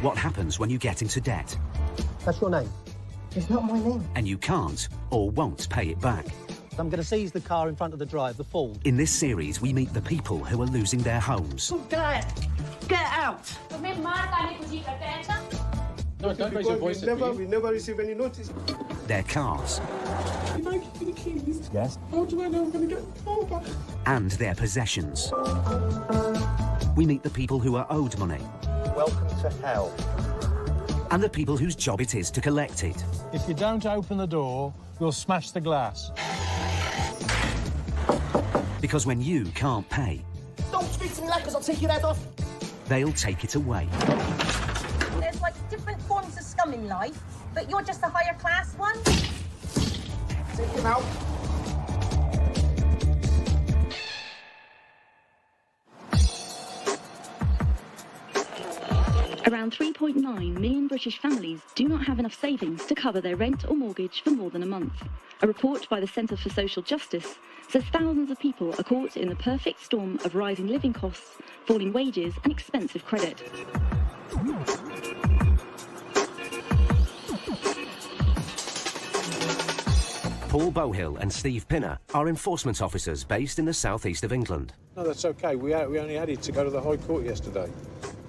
what happens when you get into debt. That's your name? It's not my name. And you can't or won't pay it back. I'm going to seize the car in front of the drive, the Ford. In this series, we meet the people who are losing their homes. Get out! No, don't raise your voice. We never receive any notice. Their cars. If I give you the keys, Yes? how do I know I'm going to get the car back? And their possessions. We meet the people who are owed money. Welcome to hell. And the people whose job it is to collect it. If you don't open the door, we'll smash the glass. Because when you can't pay, Don't speak to me like this, I'll take your head off. they'll take it away. There's like different forms of scum in life, but you're just a higher class one. Take him out. Around 3.9 million British families do not have enough savings to cover their rent or mortgage for more than a month. A report by the Centre for Social Justice says thousands of people are caught in the perfect storm of rising living costs, falling wages and expensive credit. Paul Bohill and Steve Pinner are enforcement officers based in the southeast of England. No, that's OK. We only had it to go to the High Court yesterday.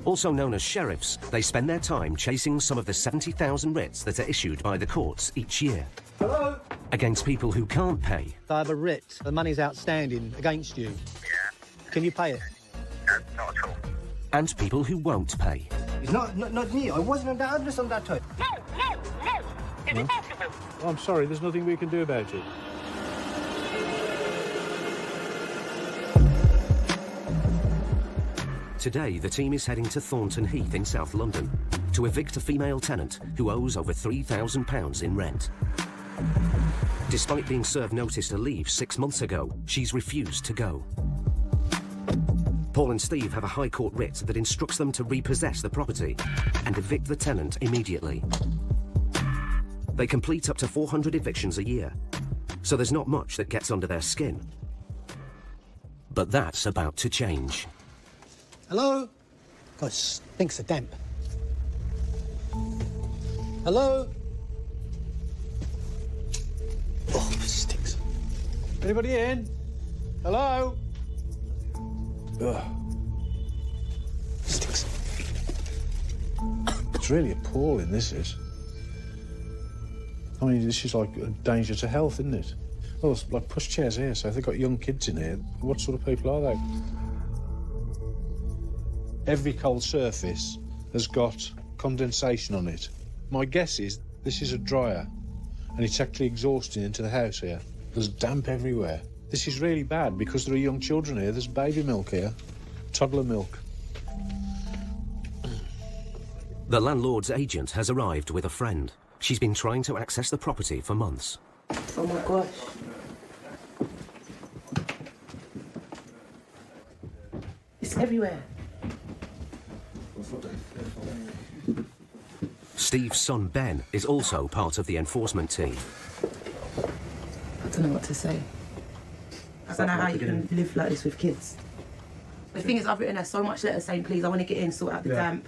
Also known as sheriffs, they spend their time chasing some of the 70,000 writs that are issued by the courts each year. Hello? Against people who can't pay. I have a writ. The money's outstanding against you. Yeah. Can you pay it? No, not at all. And people who won't pay. It's not me. I wasn't on that address on that time. No. Is it possible? I'm sorry, there's nothing we can do about it. Today, the team is heading to Thornton Heath in South London to evict a female tenant who owes over £3,000 in rent. Despite being served notice to leave 6 months ago, she's refused to go. Paul and Steve have a High Court writ that instructs them to repossess the property and evict the tenant immediately. They complete up to 400 evictions a year, so there's not much that gets under their skin. But that's about to change. Hello? God, stinks of damp. Hello? Oh, stinks. Anybody in? Hello? Ugh. Stinks. It's really appalling, this is. I mean, this is like a danger to health, isn't it? Well, it's like pushchairs here, so if they've got young kids in here, what sort of people are they? Every cold surface has got condensation on it. My guess is this is a dryer, and it's actually exhausting into the house here. There's damp everywhere. This is really bad because there are young children here. There's baby milk here, toddler milk. The landlord's agent has arrived with a friend. She's been trying to access the property for months. Oh my gosh. It's everywhere. Steve's son Ben is also part of the enforcement team. I don't know what to say. I don't know how you can live like this with kids. The thing is, I've written her so much letters saying, please, I want to get in, sort out the damp.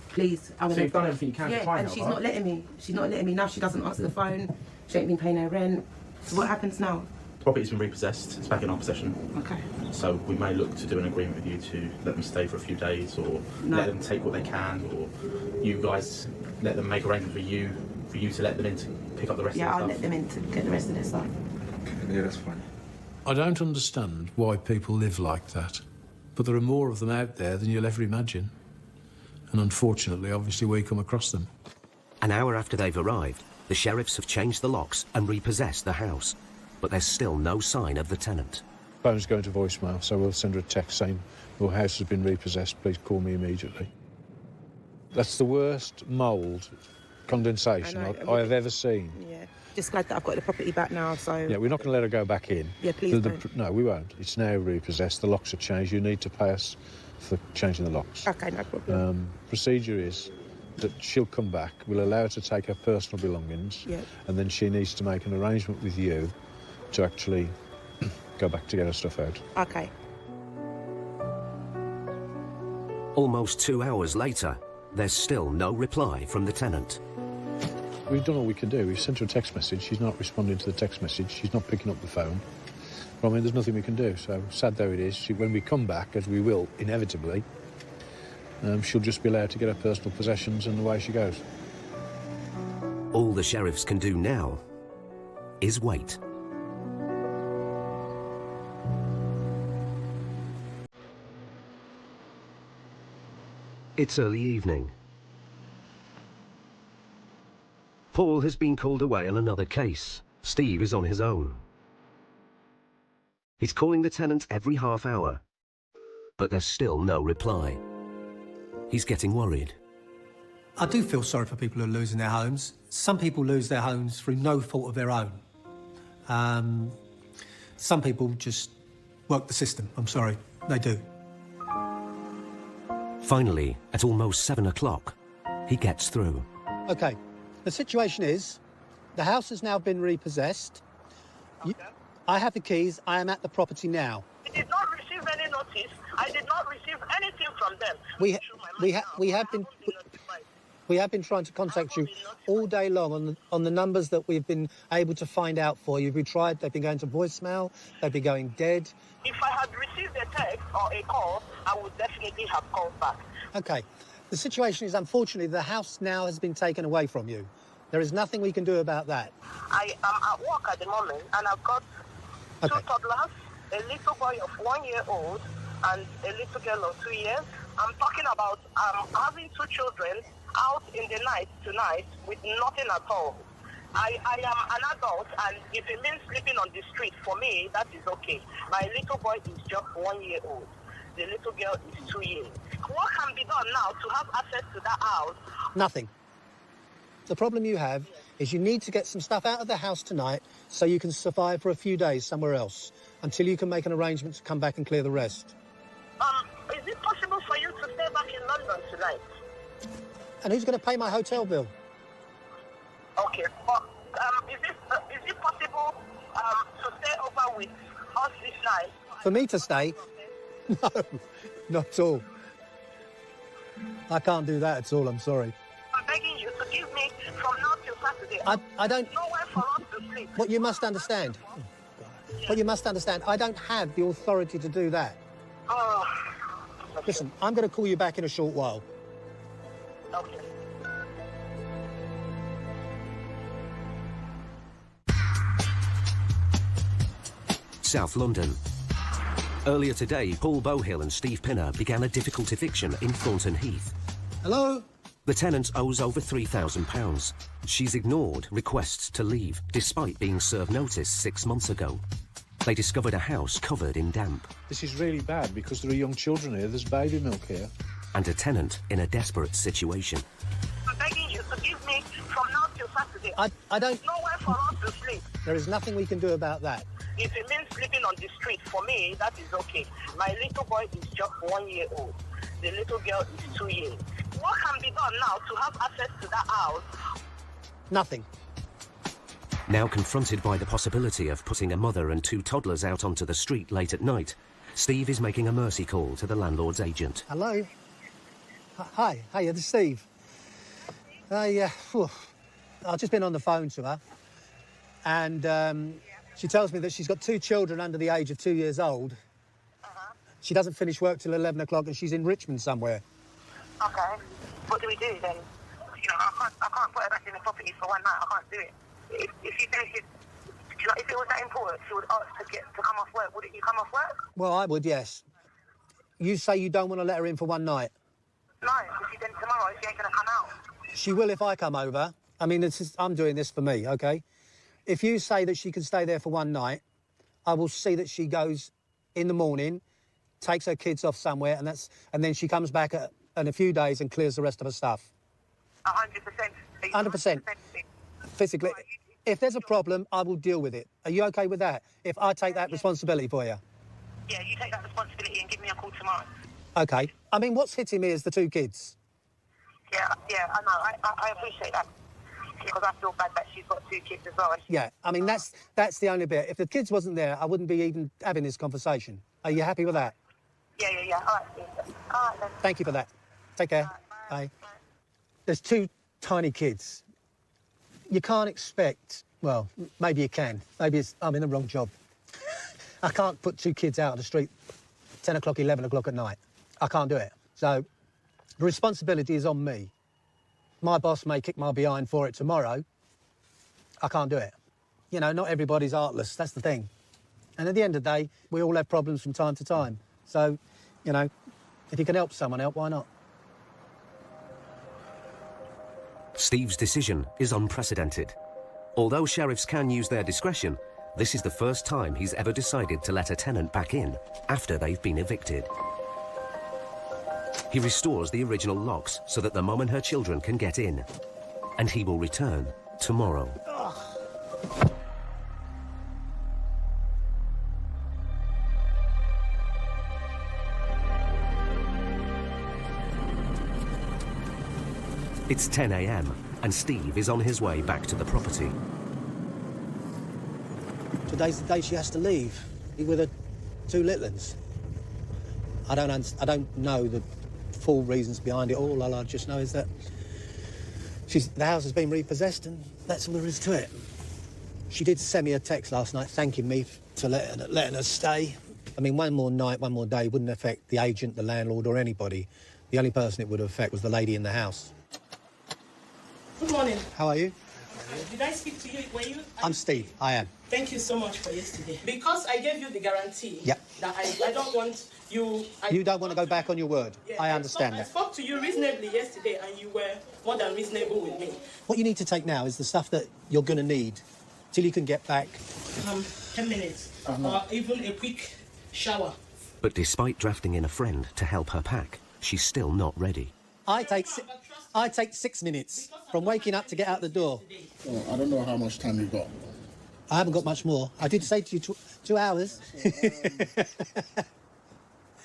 Please, I want to... So you've done everything you can to try and and she's not letting me. She's not letting me. Now she doesn't answer the phone. She ain't been paying her rent. So what happens now? The property's been repossessed. It's back in our possession. Okay. So we may look to do an agreement with you to let them stay for a few days, or let them take what they can, or you guys let them make arrangements for you to let them in to pick up the rest of their stuff. Yeah, I'll let them in to get the rest of their stuff. Yeah, that's fine. I don't understand why people live like that, but there are more of them out there than you'll ever imagine. And unfortunately, obviously, we come across them. An hour after they've arrived, the sheriffs have changed the locks and repossessed the house. But there's still no sign of the tenant. Phone's going to voicemail, so we'll send her a text saying, your house has been repossessed, please call me immediately. That's the worst mould condensation I have ever seen. Yeah. Just glad that I've got the property back now, so... Yeah, we're not going to let her go back in. Yeah, please don't. No, we won't. It's now repossessed. The locks are changed. You need to pay us for changing the locks. Okay, no problem. Procedure is that she'll come back, we'll allow her to take her personal belongings, and then she needs to make an arrangement with you to actually go back to get her stuff out. Okay. Almost 2 hours later, there's still no reply from the tenant. We've done all we can do. We've sent her a text message. She's not responding to the text message. She's not picking up the phone. Well, I mean, there's nothing we can do. So, sad though it is, when we come back, as we will, inevitably, she'll just be allowed to get her personal possessions and away she goes. All the sheriffs can do now is wait. It's early evening. Paul has been called away on another case. Steve is on his own. He's calling the tenant every half hour, but there's still no reply. He's getting worried. I do feel sorry for people who are losing their homes. Some people lose their homes through no fault of their own. Some people just work the system. I'm sorry, they do. Finally, at almost 7 o'clock, he gets through. OK, the situation is, the house has now been repossessed. I have the keys. I am at the property now. I did not receive any notice. I did not receive anything from them. We have been trying to contact you all day long on the numbers that we've been able to find out for you. We tried. They've been going to voicemail. They've been going dead. If I had received a text or a call, I would definitely have called back. OK. The situation is, unfortunately, the house now has been taken away from you. There is nothing we can do about that. I am at work at the moment, and I've got two toddlers, a little boy of 1 year old and a little girl of 2 years. I'm talking about having two children out in the night tonight with nothing at all. I am an adult, and if it means sleeping on the street, for me, that is okay. My little boy is just 1 year old. The little girl is 2 years. What can be done now to have access to that house? Nothing. The problem you have is you need to get some stuff out of the house tonight so you can survive for a few days somewhere else until you can make an arrangement to come back and clear the rest. Is it possible for you to stay back in London tonight? And who's going to pay my hotel bill? Okay, but is it possible to stay over with us this night? For me to stay? No, not at all. I can't do that at all, I'm sorry. I'm begging you to give me from now till Saturday. I don't... Nowhere for us to sleep. What you must understand... What you must understand, I don't have the authority to do that. Oh. Listen, I'm going to call you back in a short while. Okay. South London. Earlier today, Paul Bohill and Steve Pinner began a difficult eviction in Thornton Heath. Hello? The tenant owes over £3,000. She's ignored requests to leave, despite being served notice 6 months ago. They discovered a house covered in damp. This is really bad because there are young children here. There's baby milk here. And a tenant in a desperate situation. I'm begging you to give me from now till Saturday. I don't... Nowhere for us to sleep. There is nothing we can do about that. If it means sleeping on the street, for me, that is okay. My little boy is just 1 year old. The little girl is 2 years. What can be done now to have access to that house? Nothing. Now confronted by the possibility of putting a mother and two toddlers out onto the street late at night, Steve is making a mercy call to the landlord's agent. Hello? Hi, this is Steve. I've just been on the phone to her, and she tells me that she's got two children under the age of 2 years old. She doesn't finish work till 11 o'clock, and she's in Richmond somewhere. Okay. What do we do then? You know, I can't put her back in the property for one night. I can't do it. If she finishes, if it was that important, she would ask to come off work. Wouldn't you come off work? Well, I would, yes. You say you don't want to let her in for one night? No, because then tomorrow she ain't going to come out. She will if I come over. I mean, I'm doing this for me, OK? If you say that she can stay there for one night, I will see that she goes in the morning, takes her kids off somewhere, and then she comes back in a few days and clears the rest of her stuff. 100%. 100%. Physically. If there's a problem, I will deal with it. Are you OK with that? If I take that responsibility for you? Yeah, you take that responsibility and give me a call tomorrow. OK. I mean, what's hitting me is the two kids. Yeah, I know. I appreciate that. Because I feel bad that she's got two kids as well. Yeah, I mean, that's the only bit. If the kids wasn't there, I wouldn't be even having this conversation. Are you happy with that? Yeah. All right then. Thank you for that. Take care. Bye. There's two tiny kids. You can't expect, well, maybe you can. Maybe I'm in the wrong job. I can't put two kids out on the street 10 o'clock, 11 o'clock at night. I can't do it. So the responsibility is on me. My boss may kick my behind for it tomorrow. I can't do it. You know, not everybody's artless, that's the thing. And at the end of the day, we all have problems from time to time. So, you know, if you can help someone out, why not? Steve's decision is unprecedented. Although sheriffs can use their discretion, this is the first time he's ever decided to let a tenant back in after they've been evicted. He restores the original locks so that the mum and her children can get in. And he will return tomorrow. It's 10 a.m. and Steve is on his way back to the property. Today's the day she has to leave with her two little ones. I don't know the full reasons behind it all. All I just know is that the house has been repossessed, and that's all there is to it. She did send me a text last night thanking me for letting her stay. I mean, one more night, one more day wouldn't affect the agent, the landlord, or anybody. The only person it would affect was the lady in the house. Good morning. How are you? Did I speak to you? Were you? I'm Steve. I am. Thank you so much for yesterday. Because I gave you the guarantee that I don't want you... You don't want to go back on your word. Yeah, I understand I that. spoke to you reasonably yesterday and you were more than reasonable with me. What you need to take now is the stuff that you're going to need till you can get back. 10 minutes. Or even a quick shower. But despite drafting in a friend to help her pack, she's still not ready. I take 6 minutes from waking up to get out the door. Well, I don't know how much time you got. I haven't got much more. I did say to you 2 hours.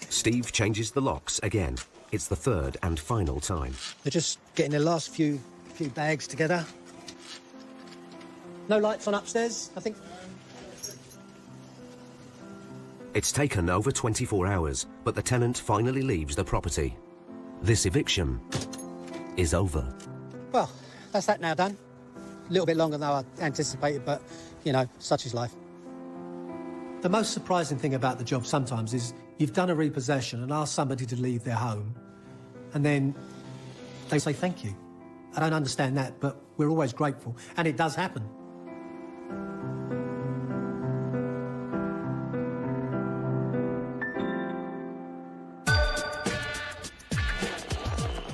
Steve changes the locks again. It's the third and final time. They're just getting their last few bags together. No lights on upstairs, I think. It's taken over 24 hours, but the tenant finally leaves the property. This eviction is over. Well, that's that now done. A little bit longer than I anticipated, but, you know, such is life. The most surprising thing about the job sometimes is you've done a repossession and asked somebody to leave their home, and then they say thank you. I don't understand that, but we're always grateful, and it does happen.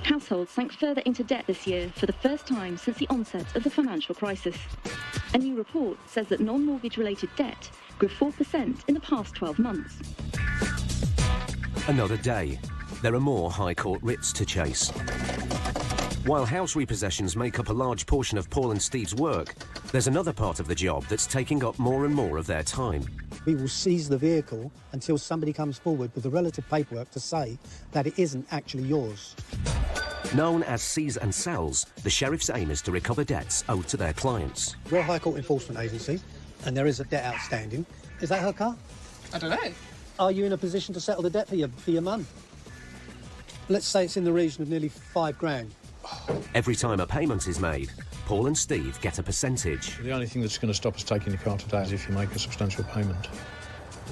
Households sank further into debt this year for the first time since the onset of the financial crisis. A new report says that non-mortgage related debt grew 4% in the past 12 months. Another day. There are more High Court writs to chase. While house repossessions make up a large portion of Paul and Steve's work, there's another part of the job that's taking up more and more of their time. We will seize the vehicle until somebody comes forward with the relative paperwork to say that it isn't actually yours. Known as Seize and Sells, the sheriff's aim is to recover debts owed to their clients. We're a High Court enforcement agency, and there is a debt outstanding. Is that her car? I don't know. Are you in a position to settle the debt for your mum? Let's say it's in the region of nearly £5,000. Every time a payment is made, Paul and Steve get a percentage. The only thing that's going to stop us taking the car today is if you make a substantial payment.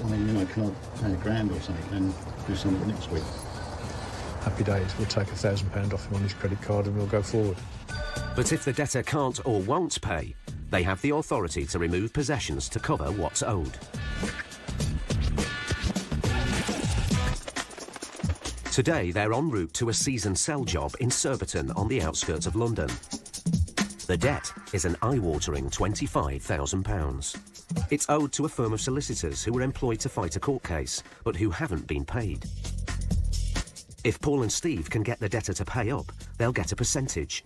I mean, you know, can I pay £1,000 or something and do something next week? Happy days. We'll take £1,000 off him on his credit card and we'll go forward. But if the debtor can't or won't pay, they have the authority to remove possessions to cover what's owed. Today, they're en route to a Seize and Sell job in Surbiton on the outskirts of London. The debt is an eye-watering £25,000. It's owed to a firm of solicitors who were employed to fight a court case, but who haven't been paid. If Paul and Steve can get the debtor to pay up, they'll get a percentage.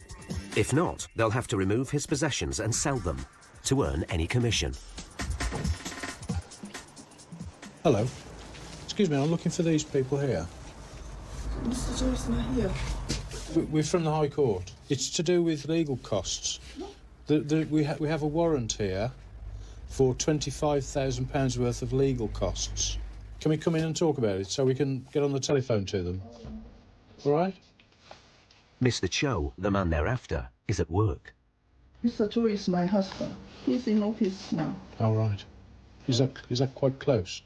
If not, they'll have to remove his possessions and sell them to earn any commission. Hello. Excuse me, I'm looking for these people here. Mr. Joyce not here. We're from the High Court. It's to do with legal costs. We have a warrant here for £25,000 worth of legal costs. Can we come in and talk about it so we can get on the telephone to them? All right? Mr. Cho, the man they're after, is at work. Mr. Cho is my husband. He's in office now. All right. Is that quite close?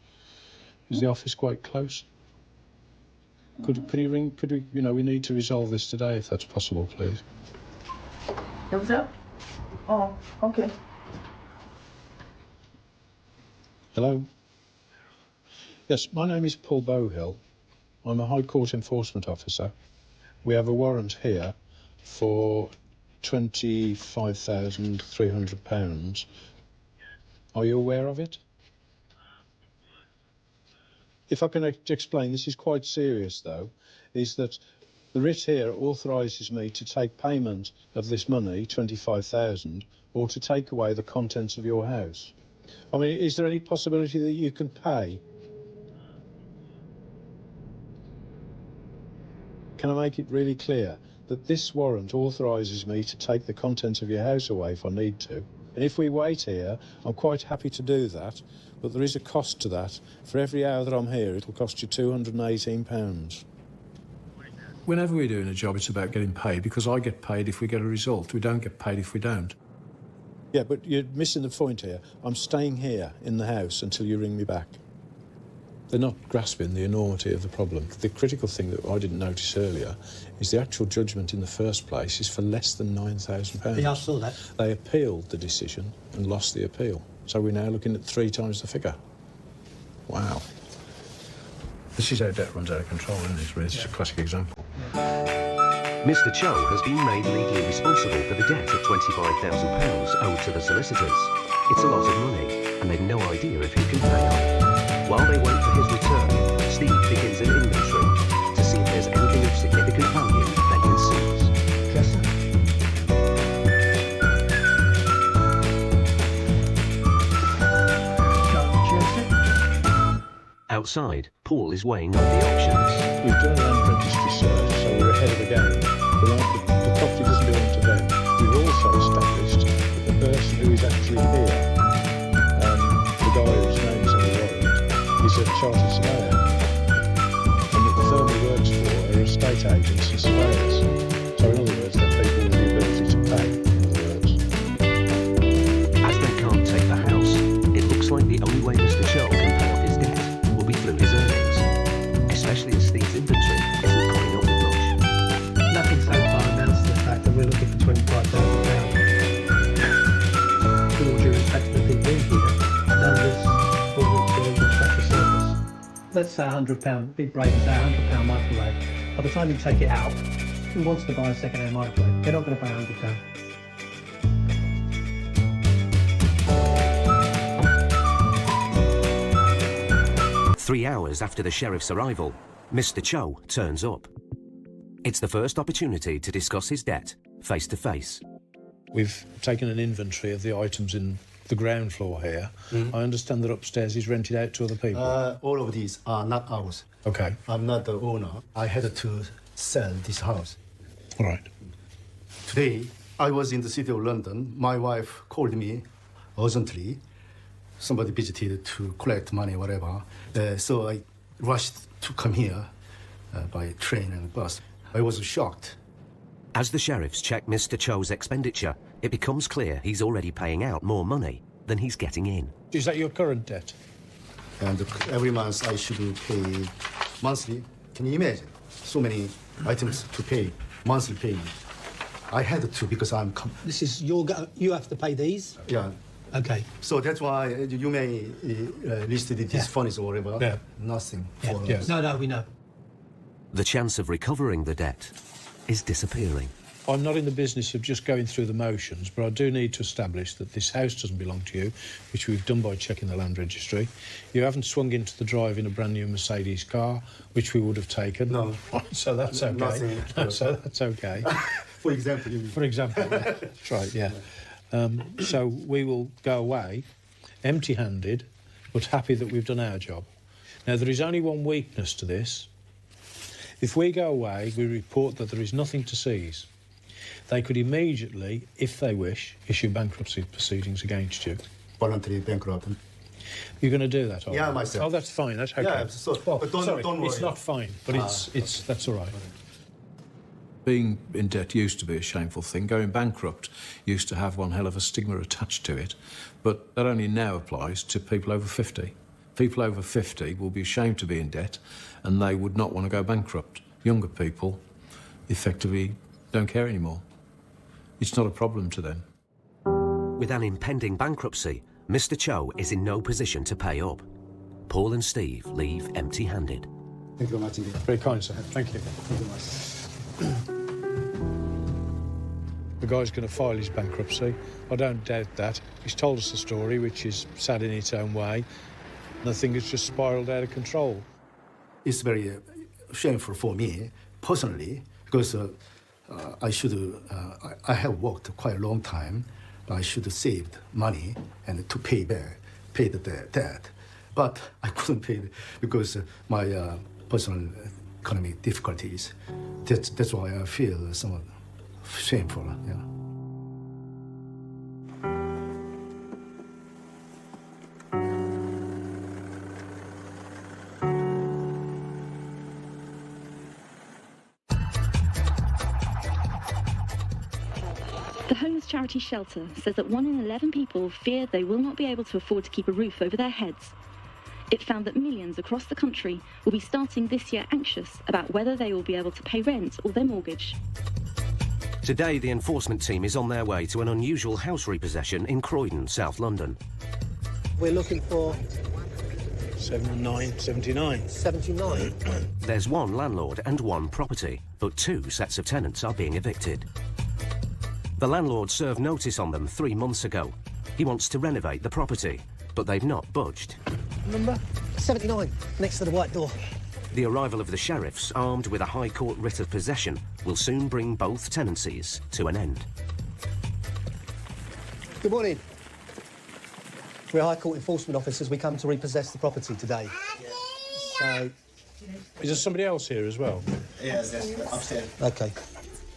Is the office quite close? Could you ring? Could we? You know, we need to resolve this today, if that's possible, please. 여보세요? Okay. Hello. Yes, my name is Paul Bowhill. I'm a High Court enforcement officer. We have a warrant here for £25,300. Are you aware of it? If I can explain, this is quite serious, though, is that the writ here authorises me to take payment of this money, 25,000, or to take away the contents of your house. I mean, is there any possibility that you can pay? Can I make it really clear that this warrant authorises me to take the contents of your house away if I need to? And if we wait here, I'm quite happy to do that, but there is a cost to that. For every hour that I'm here, it'll cost you £218. Whenever we're doing a job, it's about getting paid, because I get paid if we get a result. We don't get paid if we don't. Yeah, but you're missing the point here. I'm staying here in the house until you ring me back. They're not grasping the enormity of the problem. The critical thing that I didn't notice earlier is the actual judgment in the first place is for less than £9,000. Yeah, I saw that. They appealed the decision and lost the appeal. So we're now looking at 3 times the figure. Wow. This is how debt runs out of control, isn't it? It's a classic example. Mr. Cho has been made legally responsible for the debt of £25,000 owed to the solicitors. It's a lot of money, and they've no idea if he can pay up. While they wait for his return, Steve begins an inventory to see if there's anything of significant value they can seize. Dresser? Outside, Paul is weighing up the options. We've done a land registry search, so we're ahead of the game. The property doesn't belong to them. We've also established that the person who is actually here, the guy whose name is on the warrant, is a chartered surveyor. And that the firm he works for are estate agents and surveyors. So in other words, they're people with the ability to pay, in other words. As they can't take the house, it looks like the only way Mr. Cho can pay off his debt will be through his earnings, especially as Steve's inventory isn't coming up with much. Nothing so far amounts to the fact that we're looking for £25,000. With all due respect to the people in here, numbers will scratch the surface. Let's say £100, be brave and say £100 microwave. By the time you take it out, who wants to buy a second-hand microwave? They're not going to pay £100. 3 hours after the sheriff's arrival, Mr. Cho turns up. It's the first opportunity to discuss his debt face to face. We've taken an inventory of the items in the ground floor here. I understand that upstairs is rented out to other people. All of these are not ours. Okay. I'm not the owner. I had to sell this house. All right. Today, I was in the city of London. My wife called me urgently. Somebody visited to collect money, whatever. So I rushed to come here by train and bus. I was shocked. As the sheriffs check Mr. Cho's expenditure, it becomes clear he's already paying out more money than he's getting in. Is that your current debt? And every month I should pay monthly. Can you imagine? So many items to pay, monthly payment. I had to because I'm... This is you have to pay these? Yeah. Okay. So that's why you may list this funds or whatever. Yeah. Nothing for us. No, we know. The chance of recovering the debt is disappearing. I'm not in the business of just going through the motions, but I do need to establish that this house doesn't belong to you, which we've done by checking the land registry. You haven't swung into the drive in a brand new Mercedes car, which we would have taken. No. So that's okay. Nothing. So that's okay. For example, you mean. For example, yeah. That's right, yeah. So we will go away empty-handed, but happy that we've done our job. Now, there is only one weakness to this. If we go away, we report that there is nothing to seize. They could immediately, if they wish, issue bankruptcy proceedings against you. Voluntary bankrupt. You're going to do that, Yeah, myself. Oh, that's fine. That's okay. Yeah, but don't worry. It's not fine, but it's that's all right. Being in debt used to be a shameful thing. Going bankrupt used to have one hell of a stigma attached to it. But that only now applies to people over 50. People over 50 will be ashamed to be in debt and they would not want to go bankrupt. Younger people effectively don't care anymore. It's not a problem to them. With an impending bankruptcy, Mr. Cho is in no position to pay up. Paul and Steve leave empty-handed. Thank you very much indeed. Very kind, sir. Thank you. Thank you much. The guy's going to file his bankruptcy. I don't doubt that. He's told us the story, which is sad in its own way. And the thing has just spiralled out of control. It's very shameful for me, personally, because I have worked quite a long time. I should have saved money and to pay the debt. But I couldn't pay it because my personal economic difficulties. That's why I feel somewhat shameful, yeah. The homeless charity shelter says that 1 in 11 people fear they will not be able to afford to keep a roof over their heads. It found that millions across the country will be starting this year anxious about whether they will be able to pay rent or their mortgage. Today, the enforcement team is on their way to an unusual house repossession in Croydon, South London. We're looking for 79. 79. There's one landlord and one property, but 2 sets of tenants are being evicted. The landlord served notice on them 3 months ago. He wants to renovate the property, but they've not budged. Number 79, next to the white door. The arrival of the sheriffs, armed with a High Court writ of possession, will soon bring both tenancies to an end. Good morning. We're High Court enforcement officers. We come to repossess the property today. So... Is there somebody else here as well? Yes, upstairs. OK.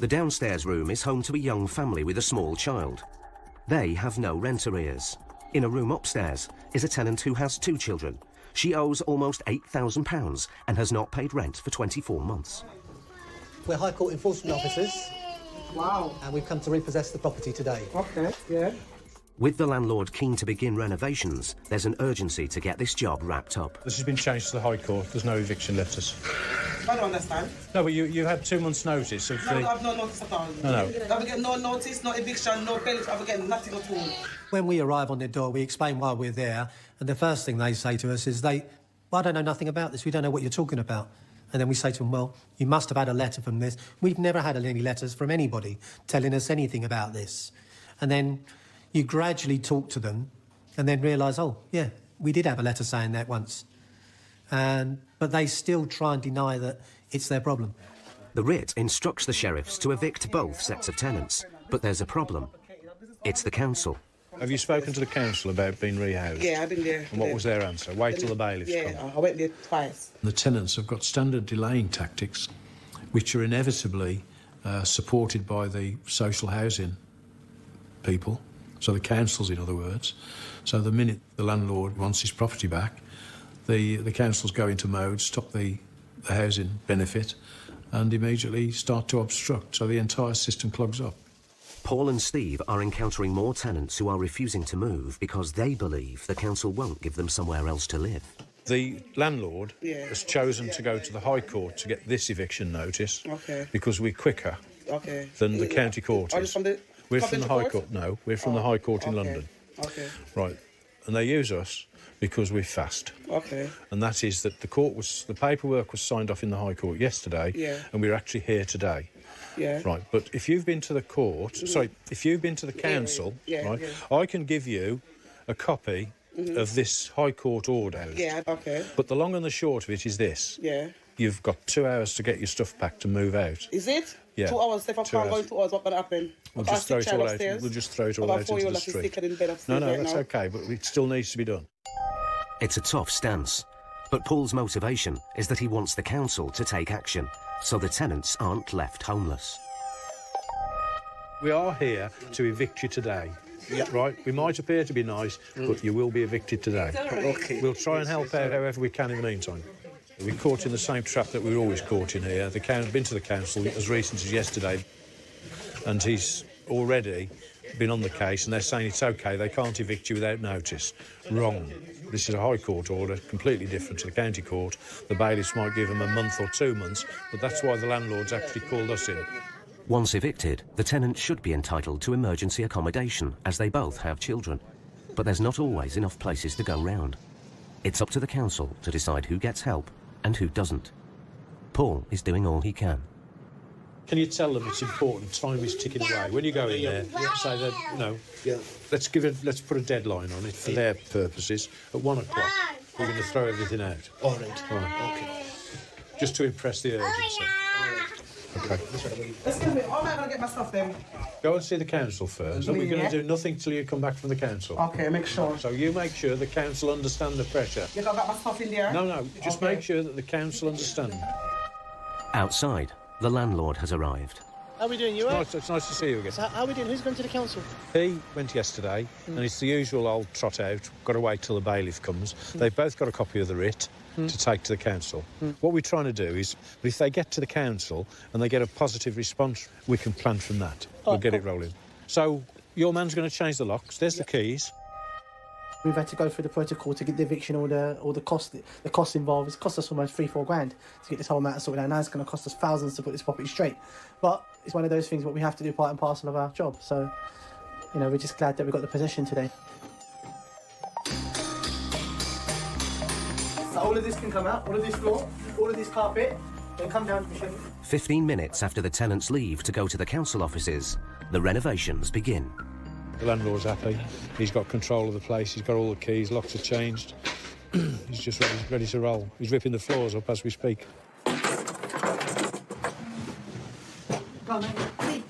The downstairs room is home to a young family with a small child. They have no rent arrears. In a room upstairs is a tenant who has 2 children. She owes almost £8,000 and has not paid rent for 24 months. We're High Court enforcement officers. Wow. And we've come to repossess the property today. Okay, yeah. With the landlord keen to begin renovations, there's an urgency to get this job wrapped up. This has been changed to the High Court. There's no eviction letters. I don't understand. No, but you had 2 months' notice of No, the... I have no notice at all. No. I get no notice, no eviction, no penalty. I get nothing at all. When we arrive on their door, we explain why we're there, and the first thing they say to us is well, I don't know nothing about this. We don't know what you're talking about. And then we say to them, well, you must have had a letter from this. We've never had any letters from anybody telling us anything about this. And then you gradually talk to them and then realise, oh, yeah, we did have a letter saying that once. But they still try and deny that it's their problem. The writ instructs the sheriffs to evict both sets of tenants, but there's a problem. It's the council. Have you spoken to the council about being rehoused? Yeah, I've been there. And what was their answer? Wait till the bailiffs come. Yeah, I went there twice. The tenants have got standard delaying tactics, which are inevitably supported by the social housing people, so the councils, in other words. So the minute the landlord wants his property back, the councils go into mode, stop the housing benefit, and immediately start to obstruct, so the entire system clogs up. Paul and Steve are encountering more tenants who are refusing to move because they believe the council won't give them somewhere else to live. The landlord has chosen to go to the High Court to get this eviction notice because we're quicker than the county court is. We're from the High Court. No, we're from the High Court in London. Right. And they use us because we're fast. And that is that the paperwork was signed off in the High Court yesterday, and we're actually here today. Right, but if you've been to the court, if you've been to the council, I can give you a copy of this High Court order. But the long and the short of it is this. You've got 2 hours to get your stuff packed and move out. Is it? Yeah. 2 hours. If I can't go in 2 hours, what's going to happen? We'll just throw it all out. We'll just throw it all out into the street. No, that's okay, but it still needs to be done. It's a tough stance, but Paul's motivation is that he wants the council to take action, so the tenants aren't left homeless. We are here to evict you today. Right? We might appear to be nice, but you will be evicted today. Okay. We'll try and help out however we can in the meantime. We're caught in the same trap that we're always caught in here. Been to the council as recent as yesterday, and he's already been on the case, and they're saying it's OK, they can't evict you without notice. Wrong. This is a High Court order, completely different to the County Court. The bailiffs might give them a month or 2 months, but that's why the landlord's actually called us in. Once evicted, the tenant should be entitled to emergency accommodation, as they both have children. But there's not always enough places to go round. It's up to the council to decide who gets help and who doesn't. Paul is doing all he can. Can you tell them it's important? Time is ticking away. When you go in there, say that, you know, let's put a deadline on it for their purposes. At 1 o'clock, we're going to throw everything out. All right. Okay. Just to impress the urgency. Okay. Excuse me, how am I going to get my stuff then? Go and see the council first, and we're going to do nothing till you come back from the council. Okay, make sure. So you make sure the council understand the pressure. You got my stuff in there? No, just make sure that the council understand. Outside, the landlord has arrived. How are we doing? You all right? It's nice to see you again. So how are we doing? Who's going to the council? He went yesterday, and it's the usual old trot out. Got to wait till the bailiff comes. They've both got a copy of the writ to take to the council. What we're trying to do is, if they get to the council and they get a positive response, we can plan from that. We'll get it rolling. So your man's going to change the locks. There's the keys. We've had to go through the protocol to get the eviction, all the costs involved. It's cost us almost 3-4 grand to get this whole matter sorted out. Now it's going to cost us thousands to put this property straight. But it's one of those things what we have to do, part and parcel of our job. So, you know, we're just glad that we got the possession today. So all of this can come out, all of this floor, all of this carpet, then come down to the shed. 15 minutes after the tenants leave to go to the council offices, the renovations begin. The landlord's happy. He's got control of the place. He's got all the keys. Locks are changed. He's just ready to roll. He's ripping the floors up as we speak. Go on, mate.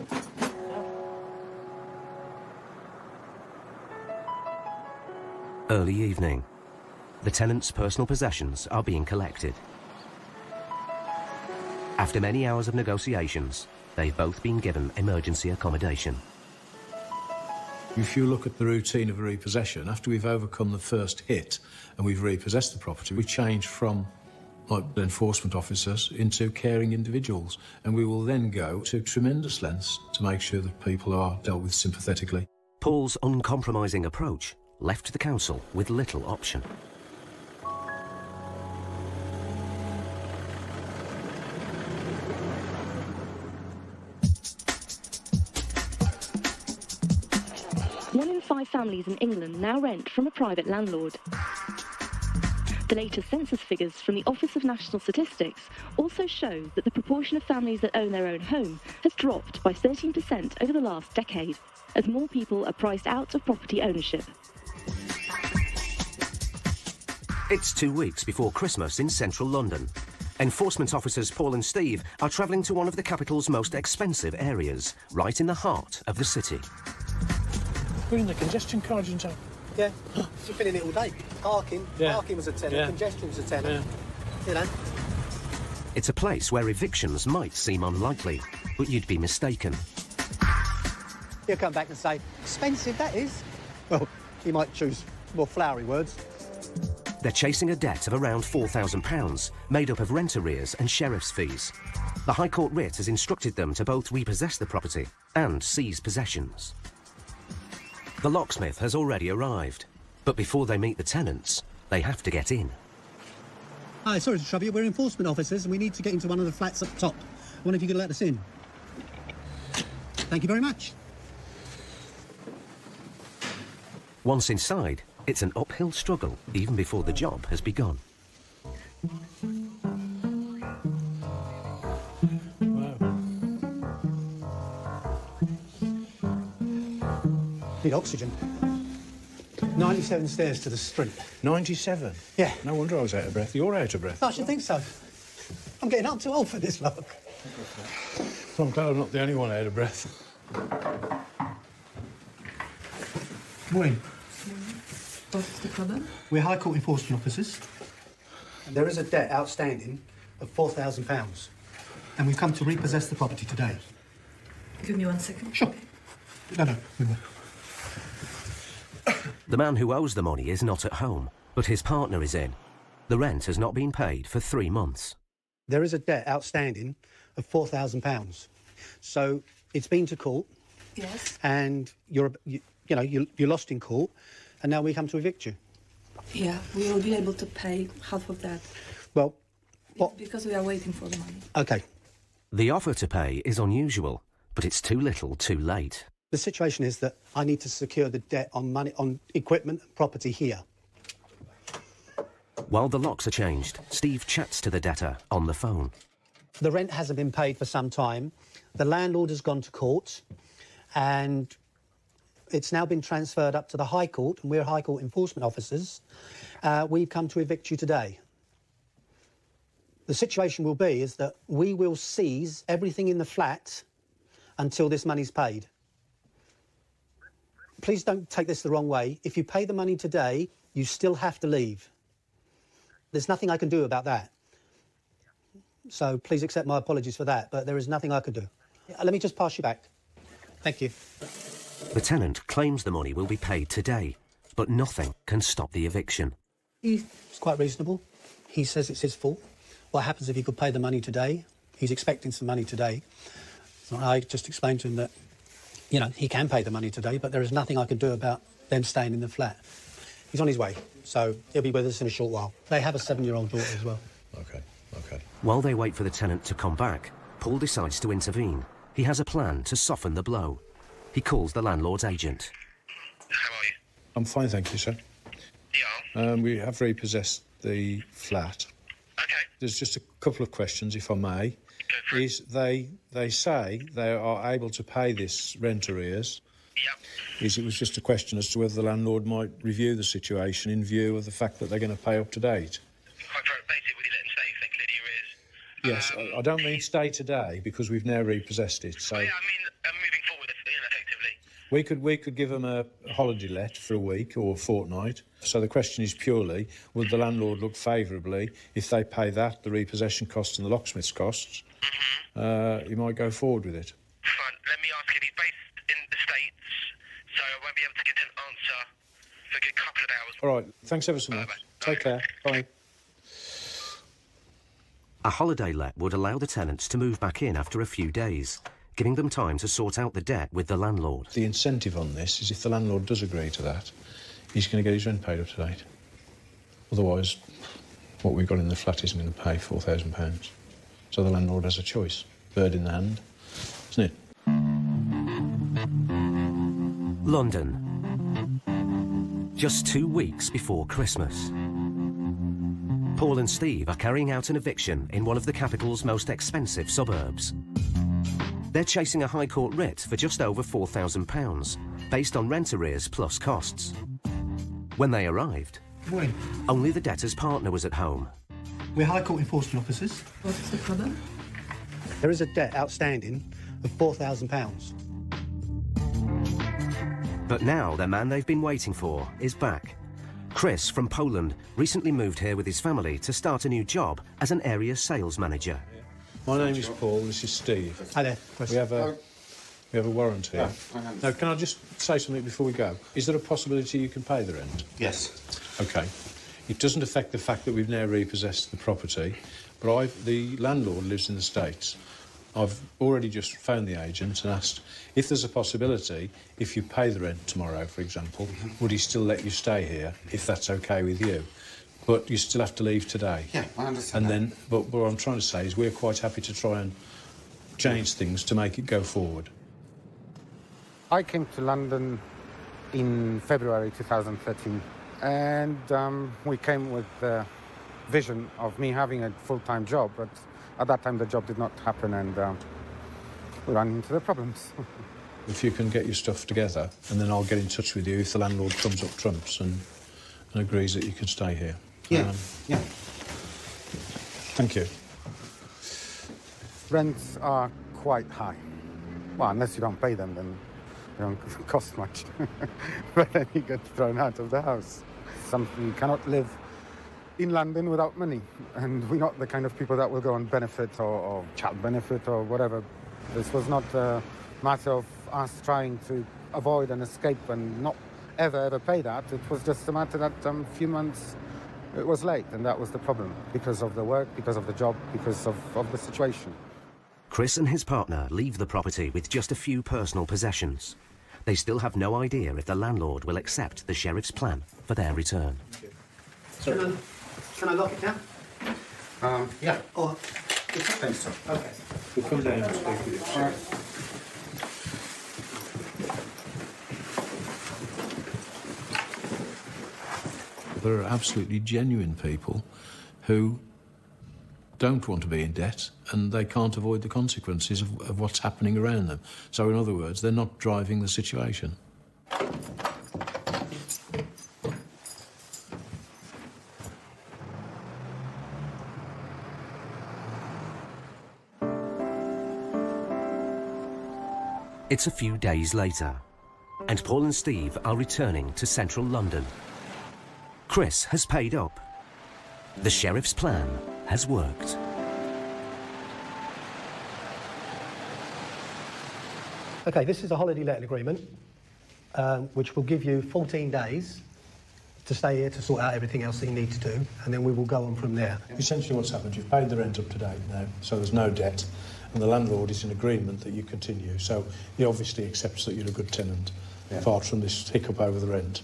Early evening. The tenants' personal possessions are being collected. After many hours of negotiations, they've both been given emergency accommodation. If you look at the routine of a repossession, after we've overcome the first hit and we've repossessed the property, we change from like enforcement officers into caring individuals, and we will then go to tremendous lengths to make sure that people are dealt with sympathetically. Paul's uncompromising approach left the council with little option. One in 5 families in England now rent from a private landlord. The latest census figures from the Office of National Statistics also show that the proportion of families that own their own home has dropped by 13% over the last decade, as more people are priced out of property ownership. It's 2 weeks before Christmas in central London. Enforcement officers Paul and Steve are travelling to one of the capital's most expensive areas, right in the heart of the city. We're in the congestion charging zone. Yeah, you've been in it all day. Parking was a tenner, congestion was a tenner. You know. It's a place where evictions might seem unlikely, but you'd be mistaken. He'll come back and say, expensive that is. Well, he might choose more flowery words. They're chasing a debt of around £4,000, made up of rent arrears and sheriff's fees. The High Court writ has instructed them to both repossess the property and seize possessions. The locksmith has already arrived, but before they meet the tenants, they have to get in. Hi, sorry to trouble you. We're enforcement officers and we need to get into one of the flats up top. I wonder if you could let us in. Thank you very much. Once inside, it's an uphill struggle even before the job has begun. Need oxygen. 97 stairs to the street. 97? Yeah. No wonder I was out of breath. You're out of breath. I should think so. I'm getting up too old for this, love. Well, I'm glad I'm not the only one out of breath. Morning. What's the problem? We're High Court enforcement officers. And there is a debt outstanding of £4,000. And we've come to repossess the property today. Give me 1 second. Sure. No, we will. The man who owes the money is not at home, but his partner is in. The rent has not been paid for 3 months. There is a debt outstanding of £4,000. So it's been to court. Yes. And you're lost in court, and now we come to evict you. Yeah, we will be able to pay half of that. Well, what? Because we are waiting for the money. OK. The offer to pay is unusual, but it's too little too late. The situation is that I need to secure the debt on money, on equipment and property here. While the locks are changed, Steve chats to the debtor on the phone. The rent hasn't been paid for some time. The landlord has gone to court, and it's now been transferred up to the High Court, and we're High Court enforcement officers. We've come to evict you today. The situation will be is that we will seize everything in the flat until this money's paid. Please don't take this the wrong way. If you pay the money today, you still have to leave. There's nothing I can do about that. So please accept my apologies for that, but there is nothing I can do. Let me just pass you back. Thank you. The tenant claims the money will be paid today, but nothing can stop the eviction. He's quite reasonable. He says it's his fault. What happens if he could pay the money today? He's expecting some money today. So I just explained to him that, you know, he can pay the money today, but there is nothing I can do about them staying in the flat. He's on his way, so he'll be with us in a short while. They have a 7-year-old daughter as well. OK. While they wait for the tenant to come back, Paul decides to intervene. He has a plan to soften the blow. He calls the landlord's agent. How are you? I'm fine, thank you, sir. Yeah. We have repossessed the flat. OK. There's just a couple of questions, if I may. Is they say they are able to pay this rent arrears. Yep. It was just a question as to whether the landlord might review the situation in view of the fact that they're going to pay up to date. Quite basic, would you let them stay if they clear the arrears? Yes, I don't mean stay today because we've now repossessed it. So yeah, I mean moving forward, effectively. we could give them a holiday let for a week or a fortnight. So the question is purely, would the landlord look favourably if they pay that, the repossession costs and the locksmith's costs? You might go forward with it. Fine. Let me ask him. He's based in the States, so I won't be able to get an answer for a good couple of hours. All right. Thanks ever so much. Take care. Bye. A holiday let would allow the tenants to move back in after a few days, giving them time to sort out the debt with the landlord. The incentive on this is if the landlord does agree to that, he's going to get his rent paid up to date. Otherwise, what we've got in the flat isn't going to pay £4,000. So the landlord has a choice. Bird in the hand, isn't it? London. Just 2 weeks before Christmas. Paul and Steve are carrying out an eviction in one of the capital's most expensive suburbs. They're chasing a High Court writ for just over £4,000, based on rent arrears plus costs. When they arrived, Good morning. only the debtor's partner was at home. We're High Court enforcement officers. What's the problem? There is a debt outstanding of £4,000. But now the man they've been waiting for is back. Chris from Poland recently moved here with his family to start a new job as an area sales manager. My name is Paul, this is Steve. Hi there, Chris. We have a warrant here. Now, can I just say something before we go? Is there a possibility you can pay the rent? Yes. OK. It doesn't affect the fact that we've now repossessed the property, but the landlord lives in the States. I've already just phoned the agent and asked if there's a possibility, if you pay the rent tomorrow, for example, would he still let you stay here, if that's OK with you? But you still have to leave today. Yeah, I understand. And then, but what I'm trying to say is we're quite happy to try and change things to make it go forward. I came to London in February 2013, and we came with the vision of me having a full-time job, but at that time the job did not happen, and we ran into the problems. If you can get your stuff together, and then I'll get in touch with you if the landlord comes up trumps and agrees that you can stay here. Yeah, yeah. Thank you. Rents are quite high. Well, unless you don't pay them, then they don't cost much. But then you get thrown out of the house. You cannot live in London without money. And we're not the kind of people that will go on benefit or child benefit or whatever. This was not a matter of us trying to avoid and escape and not ever pay that. It was just a matter that a few months It was late, and that was the problem, because of the work, because of the job, because of the situation. Chris and his partner leave the property with just a few personal possessions. They still have no idea if the landlord will accept the sheriff's plan for their return. Can I lock it down? Yeah. Or... Thanks, sir. Okay. We'll come down and speak with you. All right. There are absolutely genuine people who don't want to be in debt and they can't avoid the consequences of what's happening around them. So in other words, they're not driving the situation. It's a few days later, and Paul and Steve are returning to central London. Chris has paid up. The sheriff's plan has worked. Okay, this is a holiday letting agreement, which will give you 14 days to stay here to sort out everything else that you need to do, and then we will go on from there. Essentially what's happened, you've paid the rent up to date now, so there's no debt, and the landlord is in agreement that you continue, so he obviously accepts that you're a good tenant, apart from this hiccup over the rent.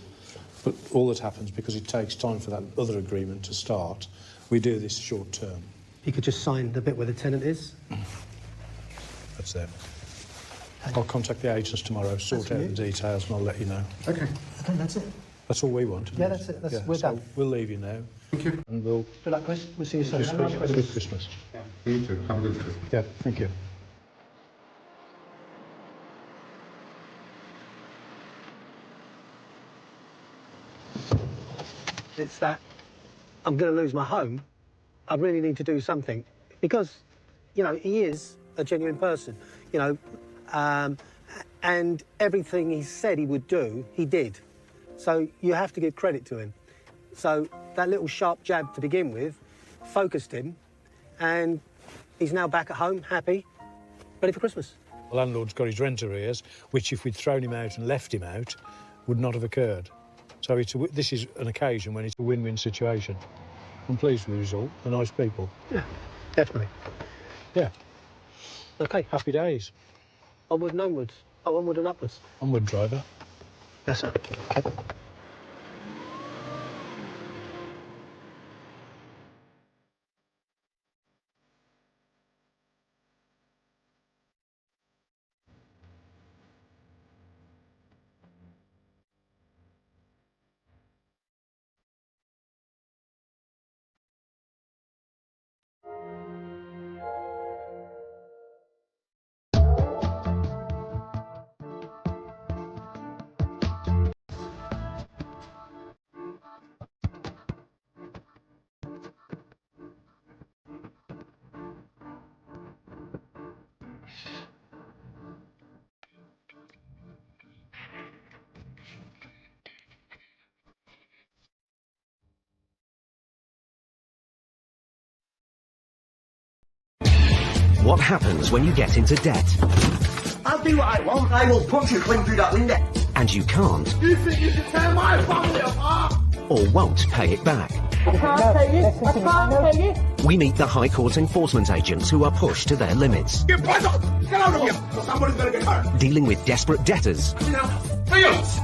But all that happens, because it takes time for that other agreement to start, we do this short term. You could just sign the bit where the tenant is. That's there. I'll contact the agents tomorrow, sort out the details, and I'll let you know. Okay. Okay, that's it. That's all we want. Yeah, that's it. We're done. We'll leave you now. Thank you. And we'll... Good luck, Chris. We'll see you soon. Have a good Christmas. Yeah. You too. Have a good Christmas. Yeah, thank you. It's that I'm going to lose my home. I really need to do something because, you know, he is a genuine person, you know, and everything he said he would do, he did. So you have to give credit to him. So that little sharp jab to begin with focused him, and he's now back at home, happy, ready for Christmas. The landlord's got his rent arrears, which if we'd thrown him out and left him out, would not have occurred. So this is an occasion when it's a win-win situation. I'm pleased with the result. They're nice people. Yeah, definitely. Yeah. Okay. Happy days. Onward and onwards. Oh, onward and upwards. Onward, driver. Yes, sir. Okay. What happens when you get into debt? I'll do what I want. I will punch you clean through that window. And you can't You think you can tear my family apart? or won't pay it back. I can't pay it. I can't pay it. We meet the High Court enforcement agents who are pushed to their limits, Get back up! Get out of here! Somebody's gonna get hurt. dealing with desperate debtors Fields!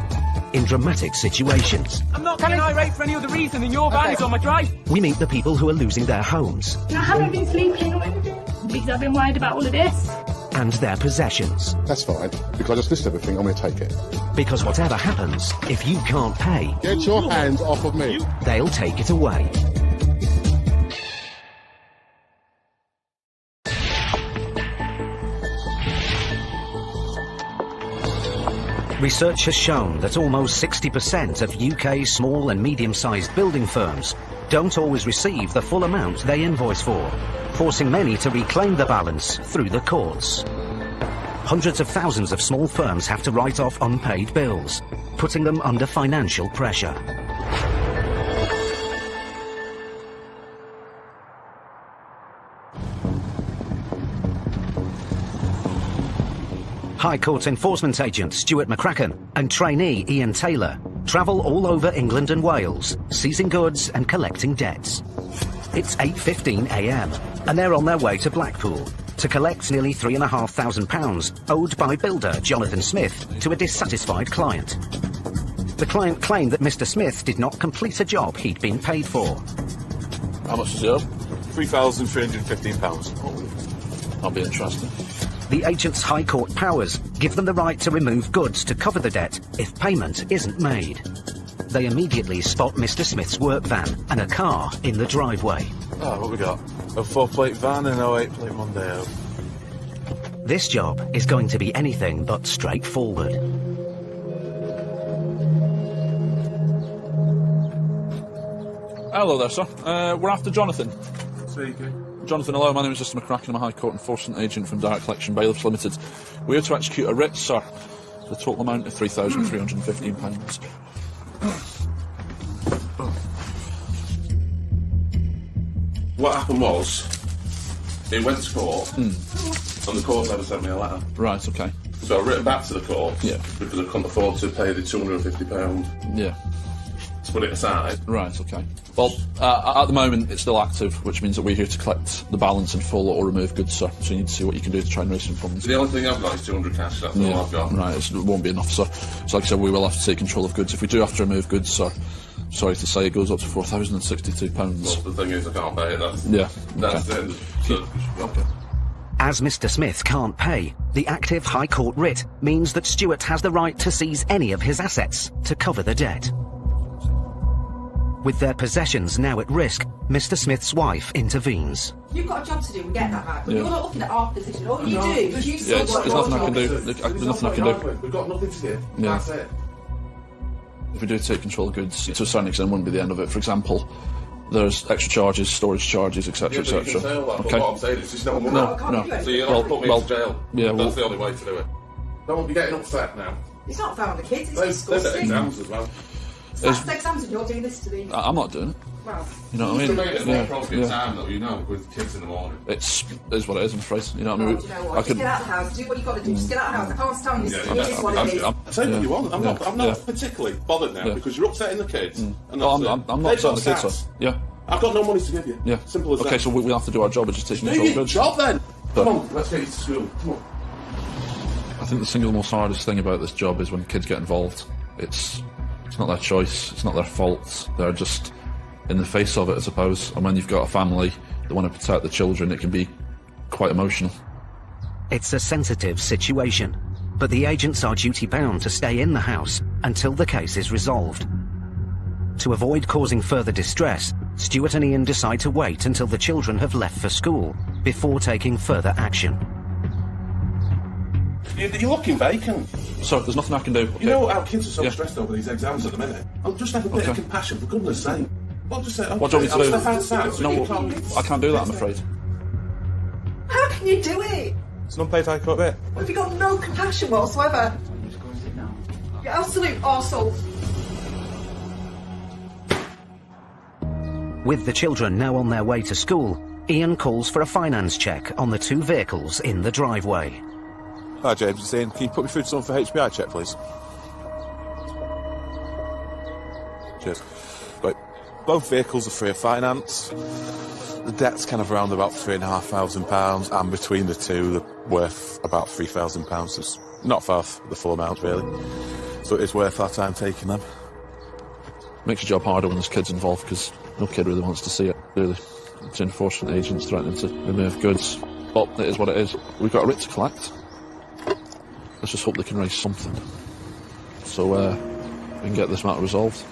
in dramatic situations. I'm not getting irate for any other reason than your van is on my drive. We meet the people who are losing their homes I haven't been sleeping because I've been worried about all of this. and their possessions. That's fine, because I just listed everything, I'm going to take it. Because whatever happens, if you can't pay, Get your hands off of me. they'll take it away. Research has shown that almost 60% of UK small and medium-sized building firms don't always receive the full amount they invoice for, forcing many to reclaim the balance through the courts. Hundreds of thousands of small firms have to write off unpaid bills, putting them under financial pressure. High Court enforcement agent Stuart McCracken and trainee Ian Taylor travel all over England and Wales, seizing goods and collecting debts. It's 8:15 a.m. and they're on their way to Blackpool to collect nearly £3,500 owed by builder Jonathan Smith to a dissatisfied client. The client claimed that Mr. Smith did not complete a job he'd been paid for. How much is it? £3,315. That'll be interesting. The agent's High Court powers give them the right to remove goods to cover the debt if payment isn't made. They immediately spot Mr. Smith's work van and a car in the driveway. Oh, what we got? A 4-plate van and an 08-plate Mondeo. This job is going to be anything but straightforward. Hello there, sir. We're after Jonathan. Speaking. Jonathan, hello. My name is Mr. McCracken. I'm a High Court enforcement agent from Direct Collection Bailiffs Limited. We're here to execute a writ, sir. The total amount of £3,315. What happened was, it went to court, and the court never sent me a letter. Right, okay. So I written back to the court, because I couldn't afford to pay the £250. Yeah. To put it aside. Right, okay. Well, at the moment, it's still active, which means that we're here to collect the balance in full or remove goods, sir. So you need to see what you can do to try and raise some funds. The only thing I've got is 200 cash, that's all I've got. Right, it won't be enough, sir. So like I said, we will have to take control of goods. If we do have to remove goods, sir, sorry to say, it goes up to £4,062. Well, the thing is, I can't pay it, that's the end of the okay. As Mr. Smith can't pay, the active High Court writ means that Stewart has the right to seize any of his assets to cover the debt. With their possessions now at risk, Mr. Smith's wife intervenes. You've got a job to do, we get that, right? But Yeah. you're not looking at our position. All you do is you Yeah, there's nothing I can do. There's nothing I can do. We've got nothing to give, Yeah. that's it. If we do take control of goods, to a certain extent, wouldn't be the end of it. For example, there's extra charges, storage charges, etc., Yeah, but you etc. can say all that, but Okay. what I'm saying is just no money. No. So you'll have to put me into jail. Yeah, That's the only way to do it. Don't be getting upset now. It's not fair on the kids, it's They've got disgusting. exams as well. That's exams and you're doing this to me. I'm not doing it. Well, You know what I mean? To make it more appropriate time, though, you know, with kids in the morning. It's what it is, I'm afraid. You know what I mean? do you know what? Just get out of the house, do what you've got to do, just get out of the house. I can't stand this. It is what it is. I'll tell you what you want. I'm not particularly bothered now because you're upsetting the kids. And No, I'm not upsetting the kids, sir. Yeah. I've got no money to give you. Yeah. Simple as okay, that. so we'll have to do our job of just taking Do control of your goods. job then. But Come on, let's get you to school. Come on. I think the single most hardest thing about this job is when kids get involved. It's not their choice, it's not their fault. They're just in the face of it, I suppose. And when you've got a family that want to protect the children, it can be quite emotional. It's a sensitive situation, but the agents are duty-bound to stay in the house until the case is resolved. To avoid causing further distress, Stuart and Ian decide to wait until the children have left for school before taking further action. You're looking vacant. So there's nothing I can do. Okay. You know how kids are so stressed over these exams at the minute? I'll just have a bit of compassion, for goodness sake. Well, just say, okay, What do you want me to do? I'll step outside so No, you can't... I can't do that, I'm afraid. How can you do it? It's an unpaid High Court bit. Have you got no compassion whatsoever? You're absolute arsehole. With the children now on their way to school, Ian calls for a finance check on the two vehicles in the driveway. Hi James, it's Ian. Can you put me through to someone for HBI check, please? Cheers. Right, both vehicles are free of finance. The debt's kind of around about £3,500, and between the two, they're worth about £3,000. So it's not far off the full amount, really. So it is worth our time taking them. Makes your job harder when there's kids involved, because no kid really wants to see it, really. It's enforcement agents threatening to remove goods. But it is what it is. We've got a writ to collect. Let's just hope they can raise something, so we can get this matter resolved.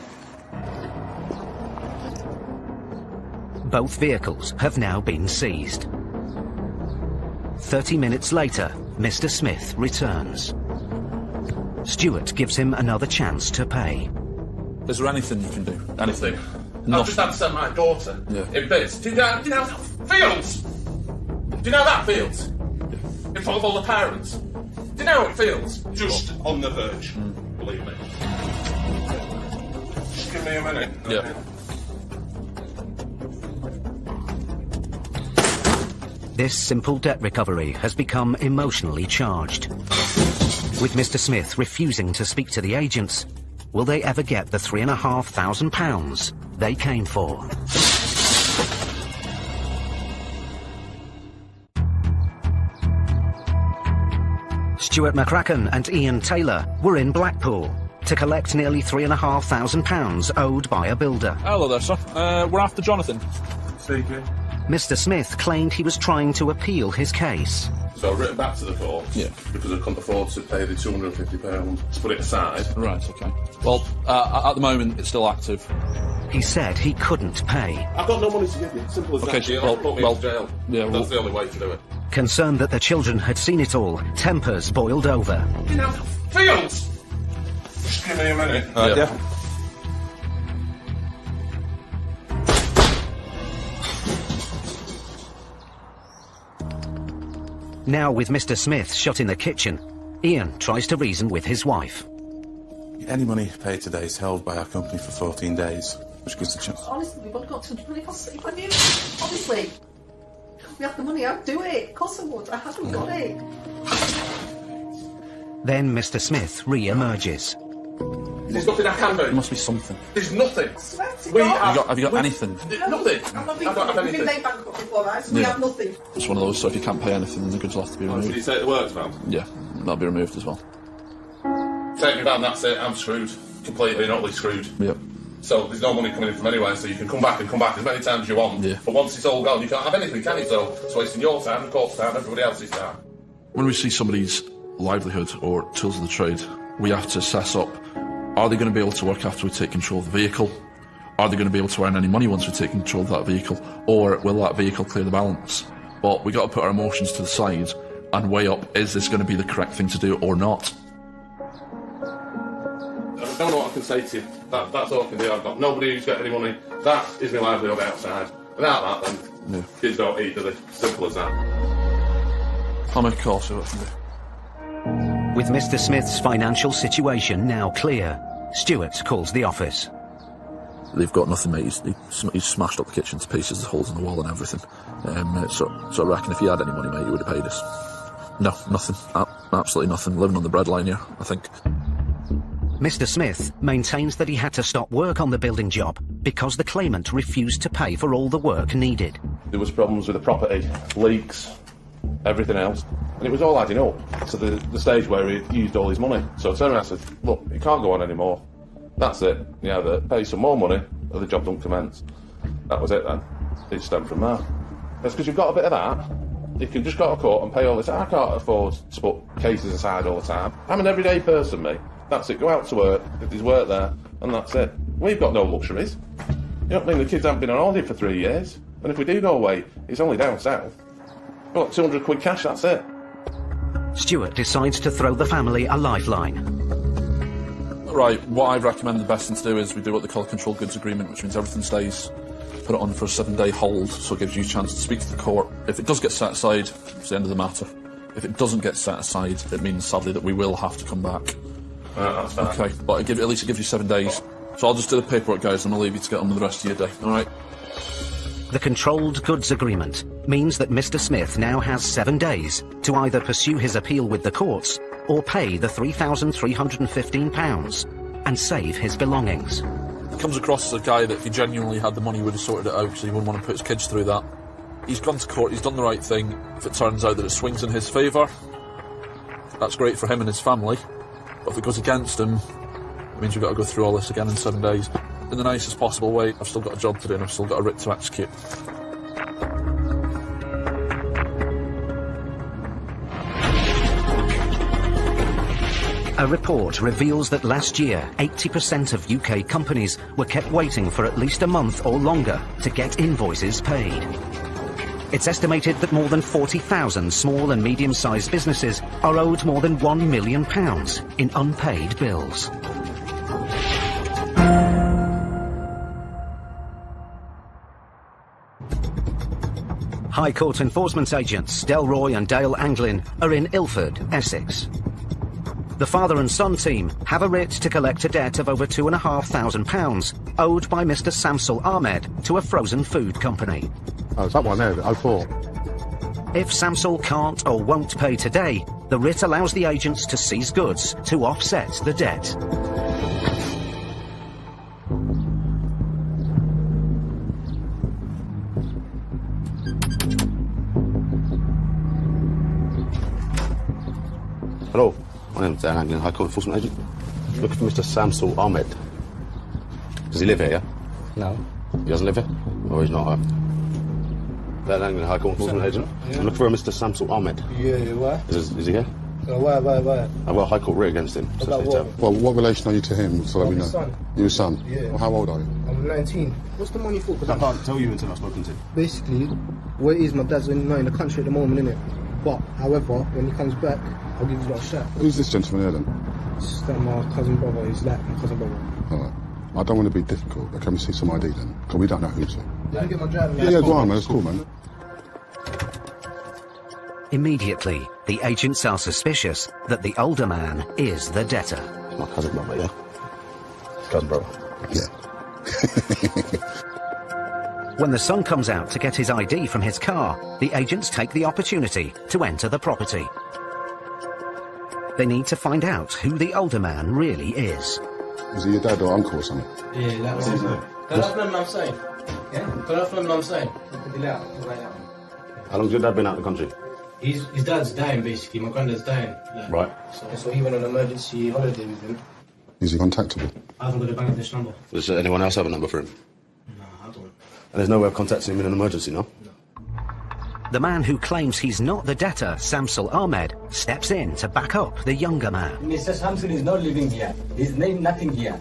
Both vehicles have now been seized. 30 minutes later, Mr. Smith returns. Stuart gives him another chance to pay. Is there anything you can do? Anything? I've just had to send my daughter in bits. Do you know Fields? Do you know that Fields? In front of all the parents. Do you know how it feels? Just on the verge. Believe me. Just give me a minute. Yeah. This simple debt recovery has become emotionally charged. With Mr. Smith refusing to speak to the agents, will they ever get the £3,500 they came for? Stuart McCracken and Ian Taylor were in Blackpool to collect nearly £3,500 owed by a builder. Hello there, sir. We're after Jonathan. Speaking. Mr. Smith claimed he was trying to appeal his case. So I've written back to the court because I couldn't afford to pay the £250 to put it aside. Right, okay. Well, at the moment, it's still active. He said he couldn't pay. I've got no money to give you. Simple as that. You'll have to put me in jail. Yeah, that's the only way to do it. Concerned that the children had seen it all, tempers boiled over. Fields! Just give me a minute. Yeah. Now with Mr. Smith shut in the kitchen, Ian tries to reason with his wife. Any money paid today is held by our company for 14 days, which gives the chance. Honestly, we've got to really cost if I knew. Honestly, we have the money, I'd do it. Of course I would. I haven't got it. Then Mr. Smith re-emerges. There's nothing I can do. There must be something. There's nothing. Have you got anything? Nothing. I don't have anything. We've been made bankrupt before, right? So we have nothing. It's one of those, so if you can't pay anything, then the goods will have to be removed. Did you say it works, man? Yeah, that'll be removed as well. Take me down, that's it. I'm screwed. Completely and utterly screwed. Yep. So there's no money coming in from anywhere, so you can come back as many times as you want. Yeah. But once it's all gone, you can't have anything, can you? So it's wasting your time, the court's time, everybody else's time. When we see somebody's livelihood or tools of the trade, we have to assess up, are they going to be able to work after we take control of the vehicle? Are they going to be able to earn any money once we take control of that vehicle? Or will that vehicle clear the balance? But we've got to put our emotions to the side and weigh up, is this going to be the correct thing to do or not? I don't know what I can say to you. That's all I can do. I've got nobody who's got any money. That is my livelihood outside. Without that, then kids don't eat, do they? Simple as that. I'll make a call, see what I can do. With Mr. Smith's financial situation now clear, Stuart calls the office. They've got nothing, mate. He's smashed up the kitchen to pieces, there's holes in the wall and everything. So I reckon if he had any money, mate, he would have paid us. No, nothing. Absolutely nothing. Living on the breadline here, I think. Mr. Smith maintains that he had to stop work on the building job because the claimant refused to pay for all the work needed. There was problems with the property, leaks, everything else. And it was all adding up to the stage where he used all his money. So I turned around and said, look, it can't go on anymore. That's it. You either pay some more money or the job don't commence. That was it then. It stemmed from there. That's because you've got a bit of that. You can just go to court and pay all this. I can't afford to put cases aside all the time. I'm an everyday person, mate. That's it. Go out to work, if there's work there, and that's it. We've got no luxuries. You know what I mean? The kids haven't been on holiday for 3 years. And if we do go away, it's only down south. We've got 200 quid cash, that's it. Stuart decides to throw the family a lifeline. Right, what I recommend the best thing to do is we do what they call a controlled goods agreement, which means everything stays, put it on for a 7-day hold, so it gives you a chance to speak to the court. If it does get set aside, it's the end of the matter. If it doesn't get set aside, it means sadly that we will have to come back. That's fine. Okay, but at least it gives you 7 days. So I'll just do the paperwork, guys, and I'll leave you to get on with the rest of your day, alright? The controlled goods agreement means that Mr. Smith now has 7 days to either pursue his appeal with the courts or pay the £3,315 and save his belongings. He comes across as a guy that if he genuinely had the money, he would have sorted it out, so he wouldn't want to put his kids through that. He's gone to court, he's done the right thing. If it turns out that it swings in his favour, that's great for him and his family. But if it goes against him, it means we've got to go through all this again in 7 days. In the nicest possible way, I've still got a job to do and I've still got a writ to execute. A report reveals that last year, 80% of UK companies were kept waiting for at least a month or longer to get invoices paid. It's estimated that more than 40,000 small and medium-sized businesses are owed more than £1 million in unpaid bills. High Court enforcement agents Delroy and Dale Anglin are in Ilford, Essex. The father and son team have a writ to collect a debt of over £2,500 owed by Mr. Samsul Ahmed to a frozen food company. Oh, it's that one there, 04. If Samsul can't or won't pay today, the writ allows the agents to seize goods to offset the debt. Hello, my name's Dan Anglin, High Court Enforcement Agent. Looking for Mr. Samsul Ahmed. Does he live here, yeah? No. He doesn't live here? Or he's not? Dan Anglin, High Court Enforcement Agent. Yeah. I'm looking for a Mr. Samsul Ahmed. Yeah, why? Is he here? Why? I've got a High Court writ against him. About what? Well, what relation are you to him, so that we know? His son. You're his son? Yeah. Well, how old are you? I'm 19. What's the money for? Because I can't tell you until I've spoken to him. Basically, what it is, my dad's not in the country at the moment, innit? But, however, when he comes back, I'll give you a shot. Who's this gentleman here then? It's like my cousin brother. He's like my cousin brother. Alright. I don't want to be difficult, but can we see some ID then? Because we don't know who's here. Let me get my driving Yeah, go on, man. It's cool, man. Immediately, the agents are suspicious that the older man is the debtor. My cousin brother, yeah? His cousin brother. Yeah. When the son comes out to get his ID from his car, the agents take the opportunity to enter the property. They need to find out who the older man really is. Is he your dad or uncle or something? Yeah, that's his name. Can I film what I'm saying? Yeah? Can I film what I'm saying? How long's your dad been out of the country? His dad's dying, basically. My granddad's dying. Like, Right. So he went on an emergency holiday with him. Is he contactable? I haven't got a Bangladesh number. Does anyone else have a number for him? No, I don't. And there's no way of contacting him in an emergency, no? The man who claims he's not the debtor, Samsul Ahmed, steps in to back up the younger man. Mr. Samsul is not living here. His name nothing here.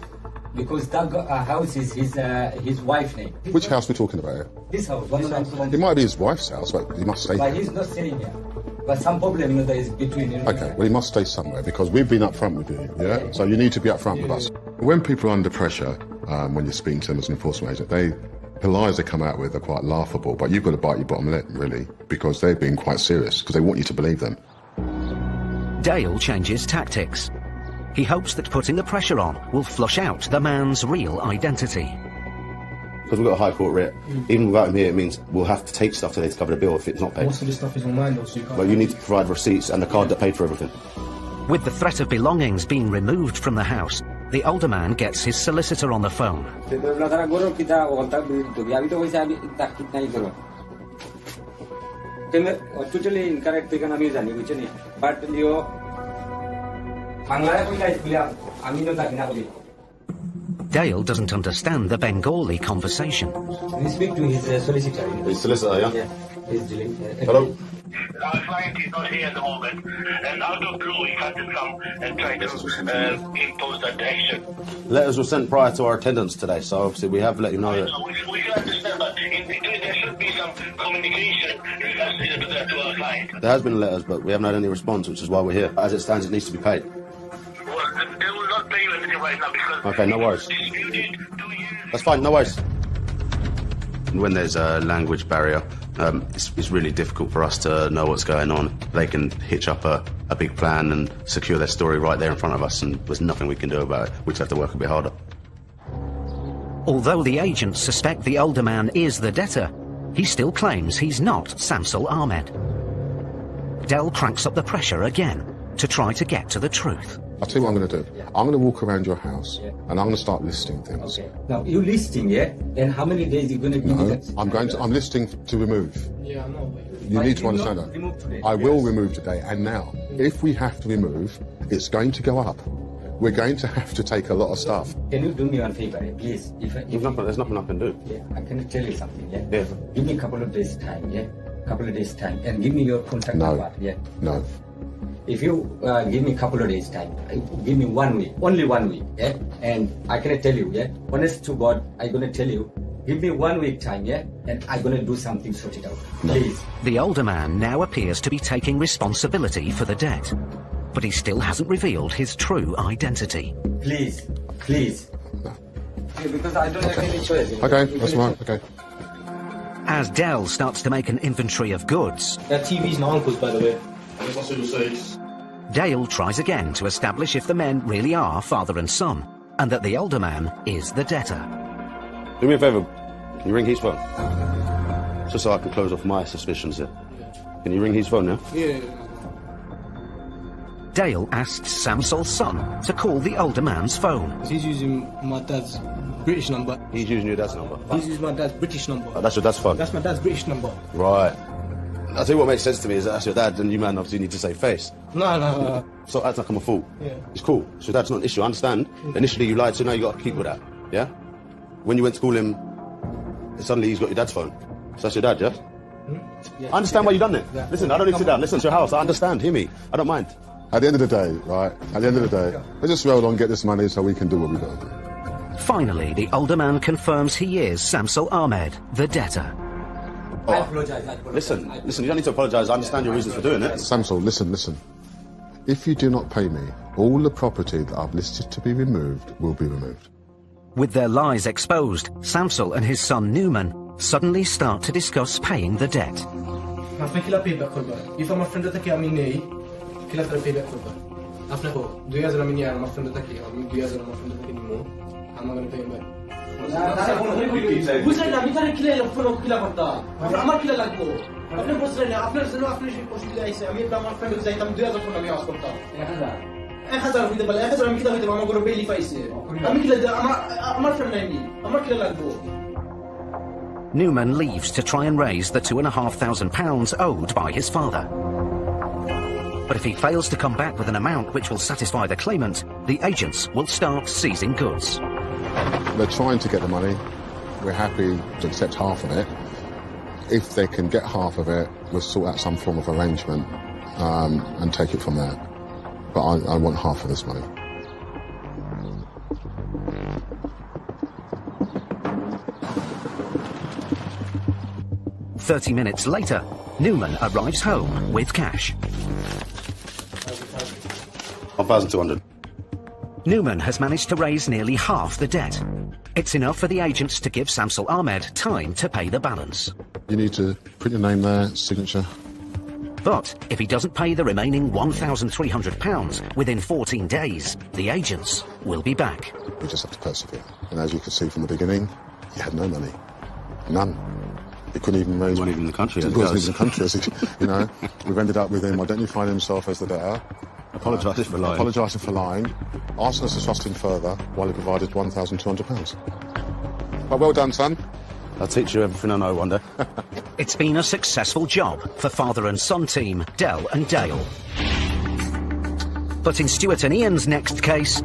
Because that house is his wife's name. Which house are we talking about here? This house. It might be his wife's house, but he must stay But here. he's not staying here. But some problem, there is between. Okay, well, he must stay somewhere because we've been up front with you, yeah? So you need to be up front with us. When people are under pressure, when you're speaking to them as an enforcement agent, the lies they come out with are quite laughable, but you've got to bite your bottom lip, really, because they're being quite serious, because they want you to believe them. Dale changes tactics. He hopes that putting the pressure on will flush out the man's real identity. Because we've got a High Court writ, even without him here, it means we'll have to take stuff today to cover the bill if it's not paid. Most of the stuff is on mine, though, so you can't... But you need to provide receipts and the card that paid for everything. With the threat of belongings being removed from the house, the older man gets his solicitor on the phone. Totally incorrect, but you... Dale doesn't understand the Bengali conversation. We speak to his solicitor. His solicitor, yeah? Yeah. Hello? Our client is not here at the moment, and out of blue he had to come and try to impose that action. Letters were sent prior to our attendance today, so obviously we have let you know that... We can understand that in between there should be some communication regards to our client. There has been letters, but we haven't had any response, which is why we're here. As it stands, it needs to be paid. Well, they will not pay you anything right now because... Okay, no worries. That's fine, no worries. When there's a language barrier, it's really difficult for us to know what's going on. They can hitch up a big plan and secure their story right there in front of us, and there's nothing we can do about it. We just have to work a bit harder. Although the agents suspect the older man is the debtor, he still claims he's not Samsul Ahmed. Dell cranks up the pressure again to try to get to the truth. I'll tell you what I'm going to do. I'm going to walk around your house, and I'm going to start listing things. Okay. Now, you listing, yeah? And how many days you going to be with I'm listing to remove. Yeah, I know. You need to understand that. I will remove today and now. If we have to remove, it's going to go up. We're going to have to take a lot of stuff. Can you do me one favor, please? There's nothing I can do. Yeah, I can tell you something, yeah? Yeah. Give me a couple of days' time, yeah? Couple of days' time. And give me your contact number, yeah? No. If you give me a couple of days' time, give me 1 week, only 1 week, yeah? And I can tell you, yeah? Honest to God, I'm going to tell you, give me 1 week time, yeah? And I'm going to do something, sort it out. Please. The older man now appears to be taking responsibility for the debt, but he still hasn't revealed his true identity. Please, please. No. Yeah, because I don't have any choice. Okay, that's right, okay. As Dell starts to make an inventory of goods, That TV's my uncle's, by the way. Dale tries again to establish if the men really are father and son, and that the older man is the debtor. Do me a favour. Can you ring his phone? Just so I can close off my suspicions here. Can you ring his phone now? Yeah. Dale asks Samsul's son to call the older man's phone. He's using my dad's British number. He's using your dad's number? He's using my dad's British number. Oh, that's your dad's phone? That's my dad's British number. Right. I'll tell you what makes sense to me is that that's your dad, and you man obviously need to save face. No. So act like I'm a fool. Yeah. It's cool. So that's not an issue. I understand. Initially you lied, so now you got to keep with that. Yeah. When you went to call him, suddenly he's got your dad's phone. So that's your dad, yeah? I understand why you done it. Listen, I don't need to sit down. Listen, it's your house. I understand. Hear me. I don't mind. At the end of the day, right? At the end of the day, let's just roll on, get this money so we can do what we got to do. Finally, the older man confirms he is Samsul Ahmed, the debtor. I apologise. Listen, you don't need to apologise. I understand your reasons for doing it. Samsul, listen. If you do not pay me, all the property that I've listed to be removed will be removed. With their lies exposed, Samsul and his son Newman suddenly start to discuss paying the debt. Afna kila payback kolba. If I'm a friend taki amini, kila tara payback kolba. Afna ko, 2000 amini I'm a friend taki, I'm 2000 I'm a friend taki nimo. I'm not gonna pay him back. Bukan nak kita kila yang follow kila kata. Amal kila lagu. Afna bosrena, afna shi koshi kila ise. Ami ba my friend zai tam 2000 follow kami askota. 1000 vida bala 1000 ami kita kita mama gonna pay faise. Ami kila amal friend nahi. Amal kila lagu. Newman leaves to try and raise the £2,500 owed by his father. But if he fails to come back with an amount which will satisfy the claimant, the agents will start seizing goods. They're trying to get the money. We're happy to accept half of it. If they can get half of it, we'll sort out some form of arrangement and take it from there. But I want half of this money. "30 minutes later, Newman arrives home with cash. 1,200. Newman has managed to raise nearly half the debt. It's enough for the agents to give Samsul Ahmed time to pay the balance. You need to put your name there, signature. But if he doesn't pay the remaining £1,300 within 14 days, the agents will be back. We just have to persevere. And as you can see from the beginning, he had no money. None. He couldn't even raise... He wasn't even in the country. He wasn't even in the country, as he, you know. We've ended up with him identifying himself as the debtor. Apologising for lying. Apologising for lying. Asking us to trust him further while he provided £1,200. Well done, son. I'll teach you everything I know one day. It's been a successful job for father and son team, Del and Dale. But in Stuart and Ian's next case...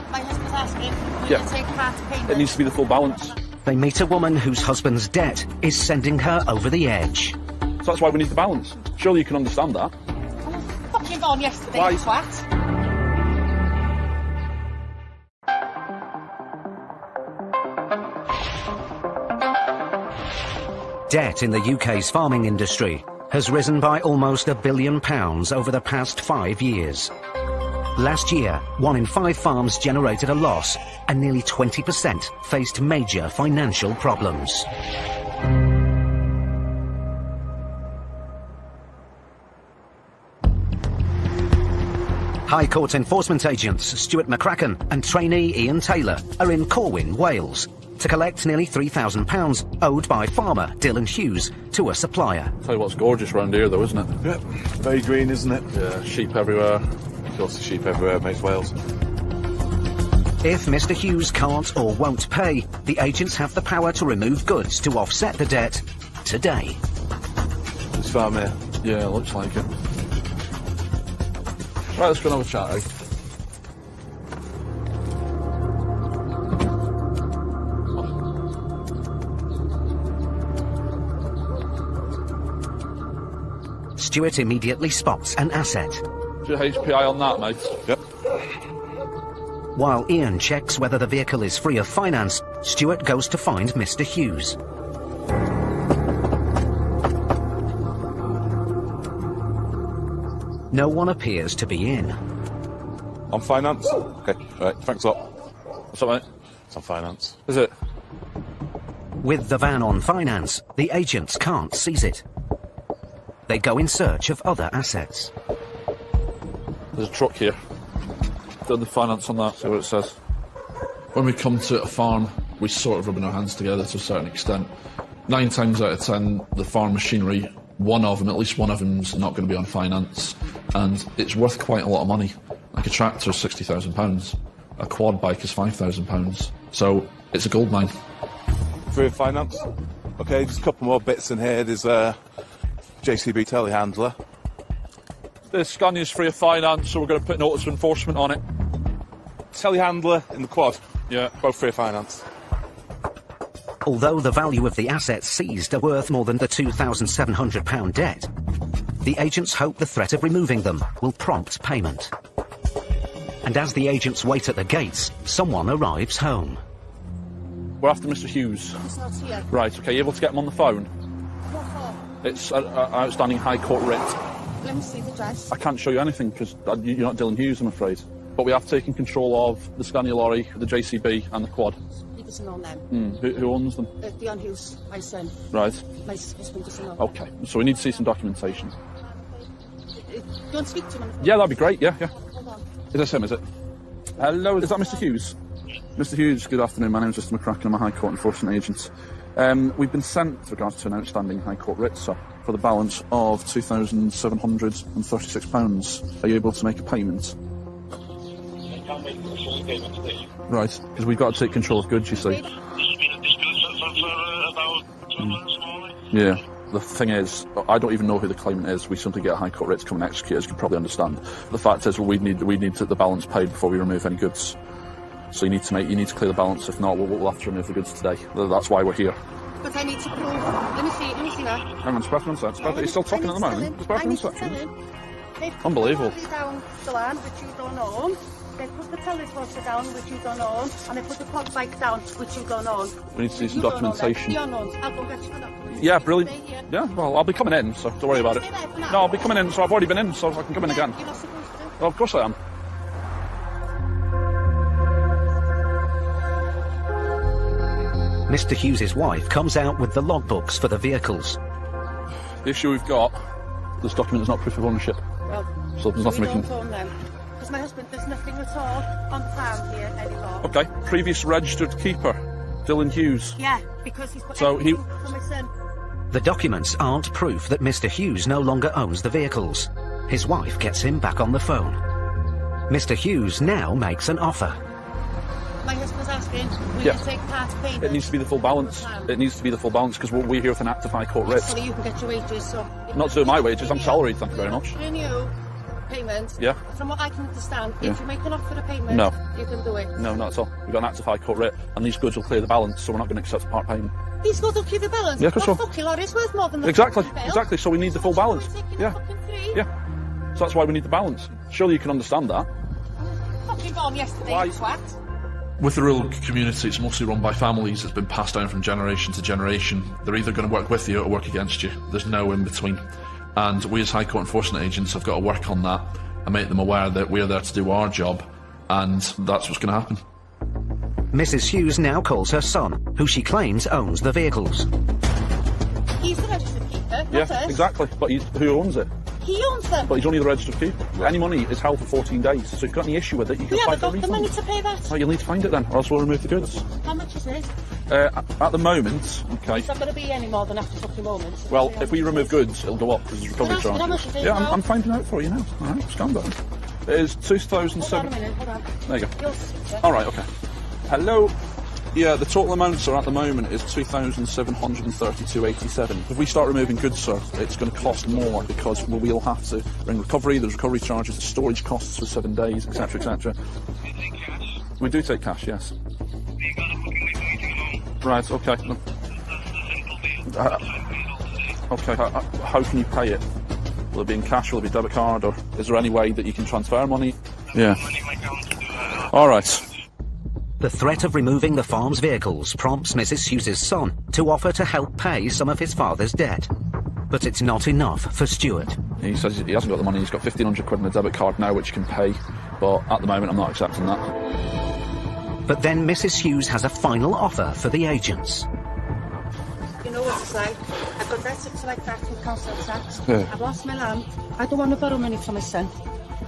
My husband's asking, will you take part of payment? It needs to be the full balance. They meet a woman whose husband's debt is sending her over the edge. So that's why we need the balance. Surely you can understand that. Fucking gone yesterday, Why? you twat. Debt in the UK's farming industry has risen by almost £1 billion over the past 5 years. Last year, 1 in 5 farms generated a loss, and nearly 20% faced major financial problems. High Court enforcement agents Stuart McCracken and trainee Ian Taylor are in Corwin, Wales, to collect nearly £3,000 owed by farmer Dylan Hughes to a supplier. Tell you what's gorgeous around here, though, isn't it? Yep. Very green, isn't it? Yeah, sheep everywhere. Of course, the sheep everywhere makes Wales. If Mr. Hughes can't or won't pay, the agents have the power to remove goods to offset the debt today. This farm here? Yeah, looks like it. Right, let's go and have a chat, eh? Stuart immediately spots an asset. Is your HPI on that, mate? Yep. While Ian checks whether the vehicle is free of finance, Stuart goes to find Mr. Hughes. No one appears to be in. On finance? Okay, right, thanks a lot. What's up, mate? It's on finance. Is it? With the van on finance, the agents can't seize it. They go in search of other assets. There's a truck here. Done the finance on that, see what it says. When we come to a farm, we sort of rubbing our hands together to a certain extent. 9 times out of 10, the farm machinery, at least one of them's not going to be on finance, and it's worth quite a lot of money. Like a tractor is £60,000, a quad bike is £5,000, so it's a gold mine. Free of finance? Okay, just a couple more bits in here. There's a JCB telehandler. The Scania's free of finance, so we're going to put notice of enforcement on it. Telehandler in the quad. Yeah. Both free of finance. Although the value of the assets seized are worth more than the £2,700 debt, the agents hope the threat of removing them will prompt payment. And as the agents wait at the gates, someone arrives home. We're after Mr. Hughes. He's not here. Right, okay, you able to get him on the phone? What for? It's an outstanding High Court writ. Let me see the dress. I can't show you anything because you're not Dylan Hughes, I'm afraid. But we have taken control of the Scania lorry, the JCB and the quad. He doesn't own them. Who owns them? Dion Hughes, my son. Right. My husband doesn't own Okay, so we need to see some documentation. them. Do you want to speak to him on the phone? Yeah, that'd be great, yeah. Hold on. Is this him, is it? Hello, is that Mr. Hughes? Mr. Hughes, good afternoon. My name's Mr. McCracken. I'm a High Court enforcement agent. We've been sent with regards to an outstanding High Court writ, sir, for the balance of £2,736. Are you able to make a payment? I can't make a full payment today. Right, because we've got to take control of goods, you see. This has been a dispute for about 2 months more. Yeah. The thing is, I don't even know who the claimant is. We simply get a High Court writ to come and execute, as you can probably understand. The fact is, well, we need the balance paid before we remove any goods. So you need to clear the balance. If not, we'll have to remove the goods today. That's why we're here. But I need to prove. Let me see that. Hang on, Spartan on set. He's still talking at the moment. Spartan on set. Unbelievable. They put the down the land, which you don't own. They put the teleporter down, which you don't own. And they put the pod bike down, which you don't own. We need to see some documentation. I'll go get you the documents. Yeah, brilliant. Yeah, well, I'll be coming in, so don't worry about it. No, I'll be coming in, so I've already been in, so I can come in again. You're not supposed to. Well, of course I am. Mr. Hughes' wife comes out with the logbooks for the vehicles. The issue we've got, this document is not proof of ownership. Well, So there's nothing we can... don't own them. Because my husband, there's nothing at all on the farm here anymore. Okay, previous registered keeper, Dylan Hughes. Yeah, because he's put So he- everything for my son. The documents aren't proof that Mr. Hughes no longer owns the vehicles. His wife gets him back on the phone. Mr. Hughes now makes an offer. My husband's asking, will Yeah. you take part payment? It needs to be the full balance. It needs to be the full balance because we're here with an active High Court writ. So you can get your wages, so... Not to my wages, I'm salaried, thank you very much. Renew payment. Yeah. From what I can understand, Yeah. if you make an offer of payment, No. you can do it. No, not at all. We've got an active High Court writ and these goods will clear the balance, so we're not going to accept part payment. These goods will keep the balance. Yeah, of course What so. fucking lorry's worth more than the Exactly, fucking bill? exactly. So we need the full balance. Yeah. Yeah. So that's why we need the balance. Surely you can understand that. Fucking gone yesterday, Why- you twat. With the rural community, it's mostly run by families. It's been passed down from generation to generation. They're either going to work with you or work against you. There's no in between. And we as High Court enforcement agents have got to work on that and make them aware that we're there to do our job, and that's what's going to happen. Mrs. Hughes now calls her son, who she claims owns the vehicles. He's the registered keeper, Yeah, not us. exactly. But who owns it? He owns them. But he's only the registered keeper. Any money is held for 14 days. So if you've got any issue with it, you can We apply haven't for a got the refund. money to pay that. Oh, you'll need to find it then, or else we'll remove the goods. How much is it? At the moment, okay. It's not going to be any more than after fucking moments. Well, if we remove goods, it'll go up because there's recovery Can I ask you how much charges. it is Yeah, now? I'm finding out for you now. All right, stand by. It is Hold on a 2007. minute, hold on. There you go. You'll see, sir. All right, okay. Hello. Yeah, the total amounts are at the moment is 2,732.87. If we start removing goods, sir, it's going to cost more because we'll have to bring recovery. There's recovery charges, the storage costs for 7 days, etc., etc. We do take cash, yes. Right. Okay. Okay. How can you pay it? Will it be in cash? Will it be debit card? Or is there any way that you can transfer money? Yeah. All right. The threat of removing the farm's vehicles prompts Mrs. Hughes' son to offer to help pay some of his father's debt. But it's not enough for Stuart. He says he hasn't got the money. He's got 1,500 quid in a debit card now, which he can pay. But at the moment, I'm not accepting that. But then Mrs. Hughes has a final offer for the agents. You know what it's like? I've got debts to like that with council tax. Yeah. I've lost my land. I don't want to borrow money from my son.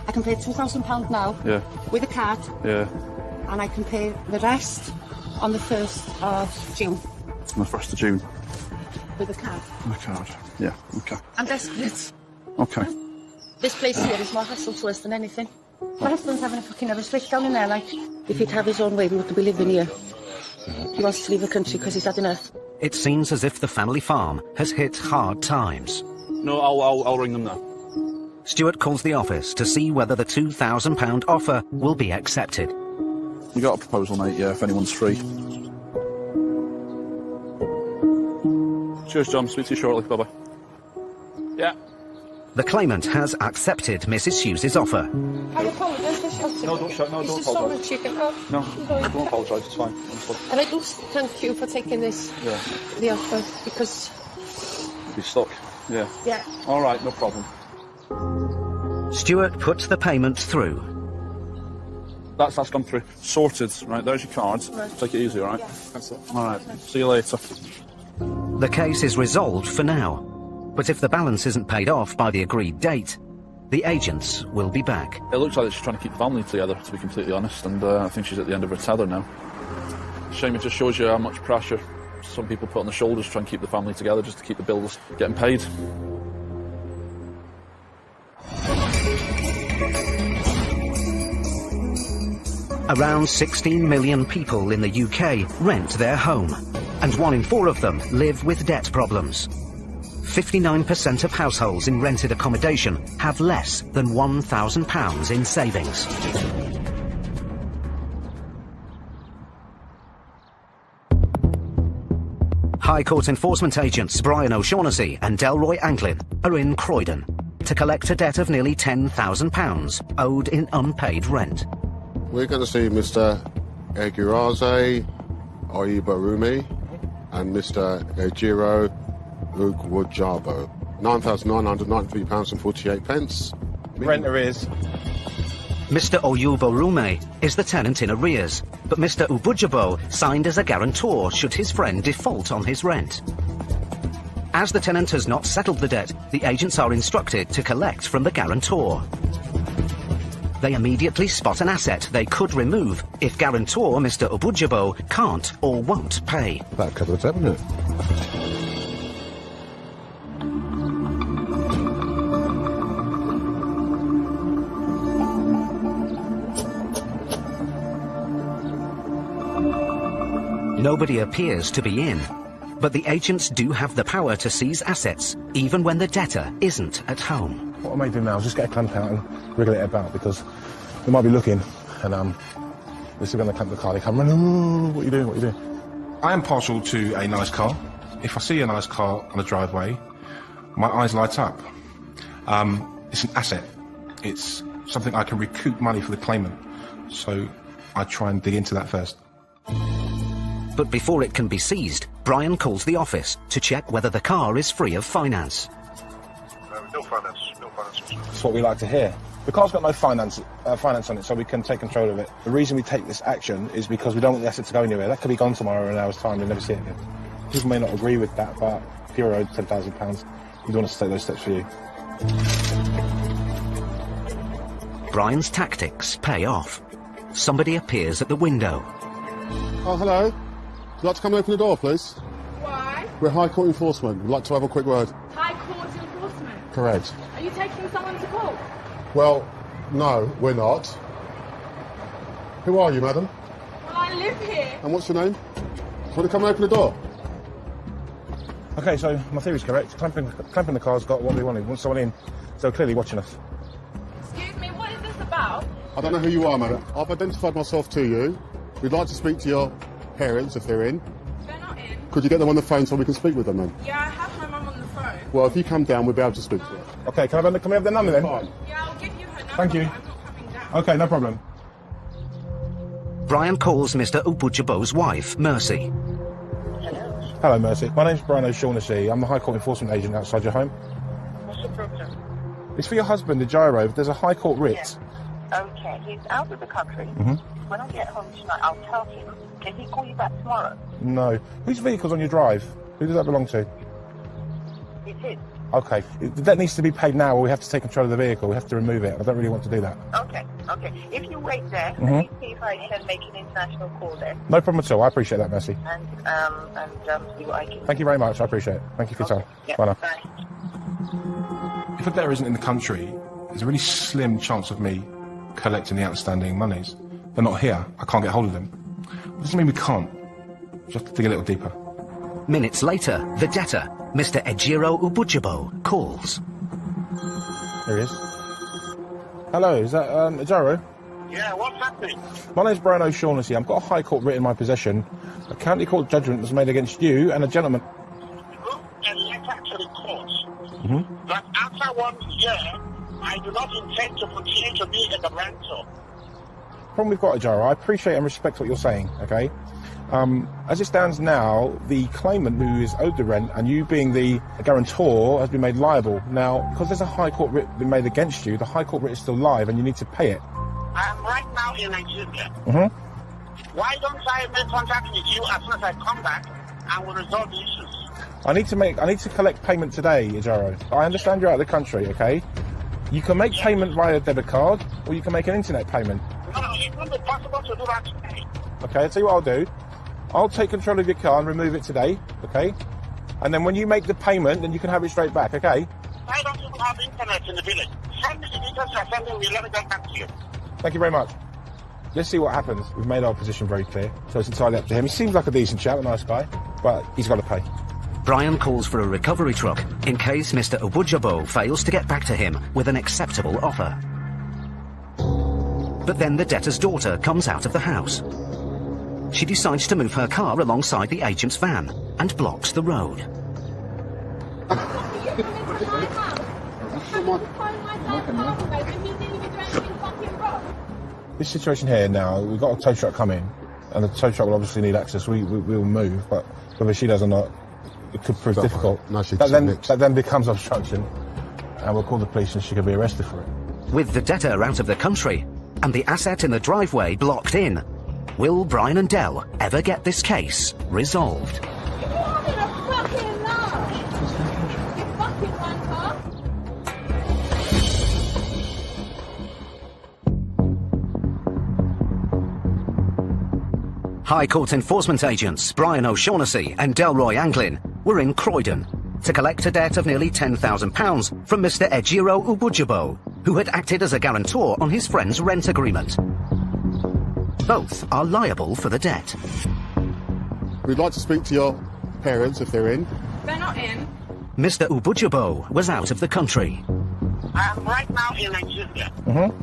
I can pay £2,000 now Yeah. with a card, Yeah. and I can pay the rest on the 1st of June On the 1st of June. with a card. My card. Yeah. Okay. I'm desperate. Okay. This place here is more hassle to us than anything. My husband's having a fucking nervous breakdown in there, like, if he'd have his own way, we wouldn't be living here. He wants to leave the country because he's had enough. It seems as if the family farm has hit hard times. No, I'll ring them now. Stuart calls the office to see whether the £2,000 offer will be accepted. You got a proposal, mate, yeah, if anyone's free. Cheers, John. Speak to you shortly. Bye-bye. Yeah. The claimant has accepted Mrs. Hughes' offer. I apologise for shouting. No, don't shout. No, don't It's just so apologise. much you can have. No, don't apologise. It's fine. Honestly. And I do thank you for taking this, the offer, because... Be stuck. Yeah. Yeah. All right, no problem. Stuart puts the payment through. That's gone through. Sorted. Right, there's your cards. Right. Take it easy, all right? Yeah. That's it. All right. See you later. The case is resolved for now. But if the balance isn't paid off by the agreed date, the agents will be back. It looks like she's trying to keep the family together, to be completely honest, and I think she's at the end of her tether now. Shame, it just shows you how much pressure some people put on the shoulders to try and keep the family together, just to keep the bills getting paid. Around 16 million people in the UK rent their home, and 1 in 4 of them live with debt problems. 59% of households in rented accommodation have less than £1,000 in savings. High Court enforcement agents Brian O'Shaughnessy and Delroy Anglin are in Croydon to collect a debt of nearly £10,000 owed in unpaid rent. We're going to see Mr. Egiraze Oyibarumi and Mr. Ejiro Ugwujabo. £9,993.48. Rent arrears. Mr. Oyuborume is the tenant in arrears, but Mr. Ubujabo signed as a guarantor should his friend default on his rent. As the tenant has not settled the debt, the agents are instructed to collect from the guarantor. They immediately spot an asset they could remove if guarantor Mr. Ubujabo can't or won't pay. That covers it, hasn't it? Nobody appears to be in, but the agents do have the power to seize assets, even when the debtor isn't at home. What I may do now is just get a clamp out and wriggle it about, because they might be looking, and they're still going to clamp the car. They come running, "Ooh, what are you doing, what are you doing?" I am partial to a nice car. If I see a nice car on the driveway, my eyes light up. It's an asset. It's something I can recoup money for the claimant. So I try and dig into that first. But before it can be seized, Brian calls the office to check whether the car is free of finance. No finance, no finance. That's what we like to hear. The car's got no finance on it, so we can take control of it. The reason we take this action is because we don't want the asset to go anywhere. That could be gone tomorrow in an hour's time, you'll never see it again. People may not agree with that, but if you're owed £10,000, we want us to take those steps for you. Brian's tactics pay off. Somebody appears at the window. Oh, hello. Would you like to come and open the door, please? Why? We're High Court enforcement. We'd like to have a quick word. High Court enforcement. Correct. Are you taking someone to court? Well, no, we're not. Who are you, madam? Well, I live here. And what's your name? Do you want to come and open the door? Okay, so my theory's correct. Clamping the car's got what we wanted. We want someone in, so clearly watching us. Excuse me, what is this about? I don't know who you are, madam. I've identified myself to you. We'd like to speak to your parents if they're in. They're not in. Could you get them on the phone so we can speak with them then? Yeah, I have my mum on the phone. Well, if you come down, we'll be able to speak to her. Okay, can we have their number then? Fine. Yeah, I'll give you her number. Thank you. But I'm not coming down. Okay, no problem. Brian calls Mr. Ubujabo's wife, Mercy. Hello, Mercy. My name's Brian O'Shaughnessy. I'm the High Court enforcement agent outside your home. What's the problem? It's for your husband, the gyro. There's a High Court writ. Okay, he's out of the country. Mm-hmm. When I get home tonight, I'll tell him. Can he call you back tomorrow? No. Whose vehicle's on your drive? Who does that belong to? It's his. Okay. The debt needs to be paid now, or we have to take control of the vehicle. We have to remove it. I don't really want to do that. Okay, okay. If you wait there, Mhm. let me see if I can make an international call there. No problem at all. I appreciate that, Mercy. And see what I can. Thank you very much. I appreciate it. Thank you for your time. Yeah, Bye now. bye. If a debtor isn't in the country, there's a really slim chance of me collecting the outstanding monies. They're not here. I can't get hold of them. It doesn't mean we can't. Just have to dig a little deeper. Minutes later, the debtor, Mr. Ejiro Ubujabo, calls. There he is. Hello, is that Ajaro? Yeah, what's happening? My name's Brian O'Shaughnessy. I've got a High Court writ in my possession. A county court judgment was made against you and a gentleman. Wrote a letter to the court Mm-hmm. that after 1 year, I do not intend to continue to be a guarantor. Problem we've got, Ajaro, I appreciate and respect what you're saying, okay? As it stands now, the claimant who is owed the rent and you being the guarantor has been made liable. Now, because there's a High Court writ been made against you, the High Court writ is still live and you need to pay it. I am right now in Nigeria. Mm-hmm. Why don't I make contact with you as soon as I come back and we'll resolve the issues? I need to collect payment today, Ajaro. I understand you're out of the country, okay? You can make payment via debit card or you can make an internet payment. No, it won't be possible to do that today. Okay, I'll tell you what I'll do. I'll take control of your car and remove it today, okay? And then when you make the payment, then you can have it straight back, okay? I don't even have internet in the village. Send me the details you're sending me, let me get back to you. Thank you very much. Let's see what happens. We've made our position very clear, so it's entirely up to him. He seems like a decent chap, a nice guy, but he's got to pay. Brian calls for a recovery truck in case Mr. Obujabo fails to get back to him with an acceptable offer. But then the debtor's daughter comes out of the house. She decides to move her car alongside the agent's van and blocks the road. This situation here now, we've got a tow truck coming, and the tow truck will obviously need access. We'll move, but whether she does or not, it could prove difficult. That then becomes obstruction, and we'll call the police and she could be arrested for it. With the debtor out of the country and the asset in the driveway blocked in, will Brian and Dell ever get this case resolved? High Court enforcement agents Brian O'Shaughnessy and Delroy Anglin were in Croydon to collect a debt of nearly £10,000 from Mr. Ejiro Ubujabo, who had acted as a guarantor on his friend's rent agreement. Both are liable for the debt. We'd like to speak to your parents if they're in. They're not in. Mr. Ubujabo was out of the country. I am right now in Nigeria. Mm-hmm.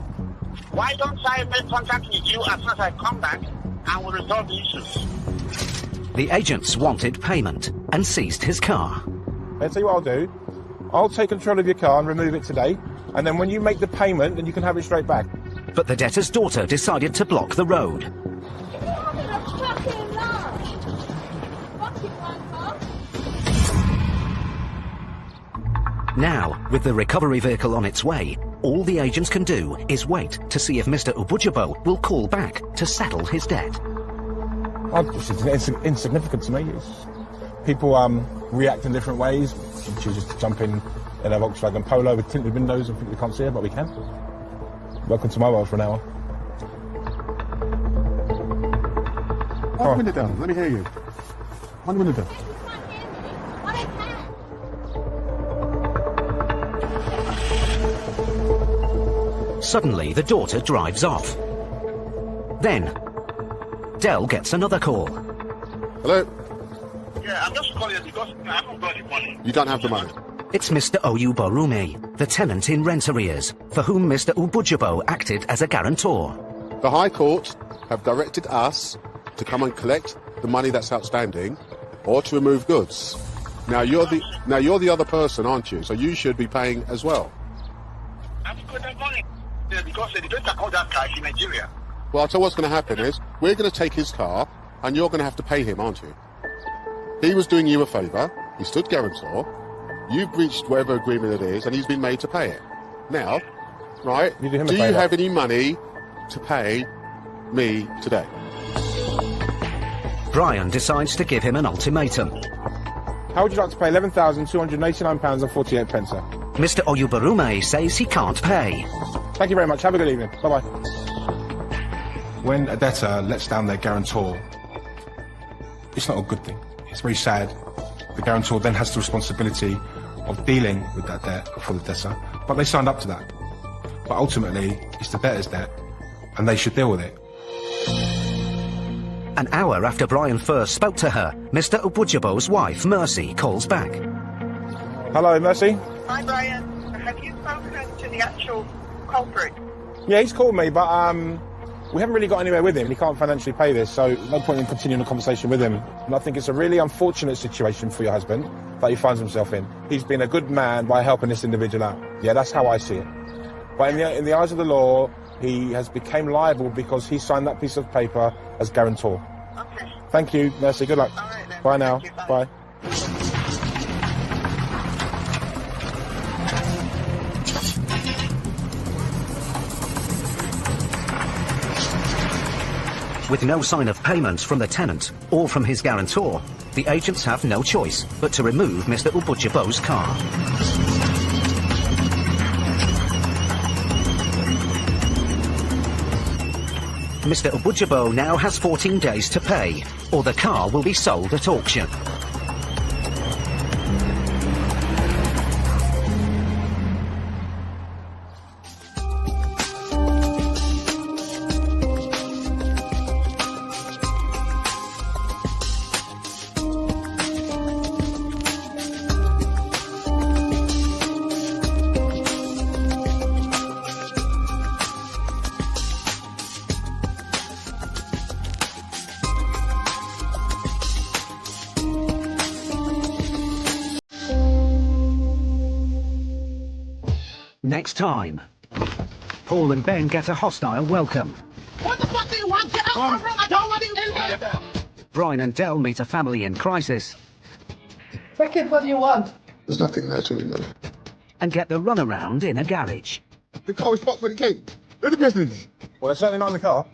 Why don't I make contact with you as soon as I come back and we'll resolve the issues? The agents wanted payment and seized his car. I'll tell you what I'll do. I'll take control of your car and remove it today, and then when you make the payment, then you can have it straight back. But the debtor's daughter decided to block the road. Now, with the recovery vehicle on its way, all the agents can do is wait to see if Mr. Ubujabo will call back to settle his debt. It's insignificant to me. People react in different ways. She chooses to jump in a Volkswagen Polo with tinted windows and think we can't see her, but we can. Welcome to my world for an hour. Wind the window down. Let me hear you. Wind the window down. Suddenly, the daughter drives off. Then, Dell gets another call. Hello? Yeah, I'm just calling because I haven't got the money. You don't have the money? It's Mr. Oyuborume, the tenant in rent arrears, for whom Mr. Ubujabo acted as a guarantor. The High Court have directed us to come and collect the money that's outstanding or to remove goods. Now you're the other person, aren't you? So you should be paying as well. I've got that money because they don't call that car in Nigeria. Well, I'll tell you what's going to happen is we're going to take his car and you're going to have to pay him, aren't you? He was doing you a favour. He stood guarantor. You've breached whatever agreement it is and he's been made to pay it. Now, right, do you have any money to pay me today? Brian decides to give him an ultimatum. How would you like to pay £11,289.48, sir? Mr. Oyuborume says he can't pay. Thank you very much. Have a good evening. Bye-bye. When a debtor lets down their guarantor, it's not a good thing. It's very sad. The guarantor then has the responsibility of dealing with that debt for the debtor, but they signed up to that. But ultimately, it's the debtor's debt, and they should deal with it. An hour after Brian first spoke to her, Mr. Ubujabo's wife, Mercy, calls back. Hello, Mercy. Hi, Brian. Have you spoken to the actual culprit? Yeah, he's called me, but we haven't really got anywhere with him. He can't financially pay this, so no point in continuing the conversation with him. And I think it's a really unfortunate situation for your husband that he finds himself in. He's been a good man by helping this individual out. Yeah, that's how I see it. But in the eyes of the law, he has become liable because he signed that piece of paper as guarantor. Okay. Thank you, Mercy. Good luck. All right, then. Bye now. Thank you. Bye. Bye. With no sign of payment from the tenant or from his guarantor, the agents have no choice but to remove Mr. Ubujibo's car. Mr. Ubujibo now has 14 days to pay, or the car will be sold at auction. Next time, Paul and Ben get a hostile welcome. What the fuck do you want? Get out of the room! I don't want you in here! Brian and Del meet a family in crisis. Beckett, what do you want? There's nothing there to remove. And get the runaround in a garage. The car was parked with the gate. Where the business? Well, they're certainly not in the car.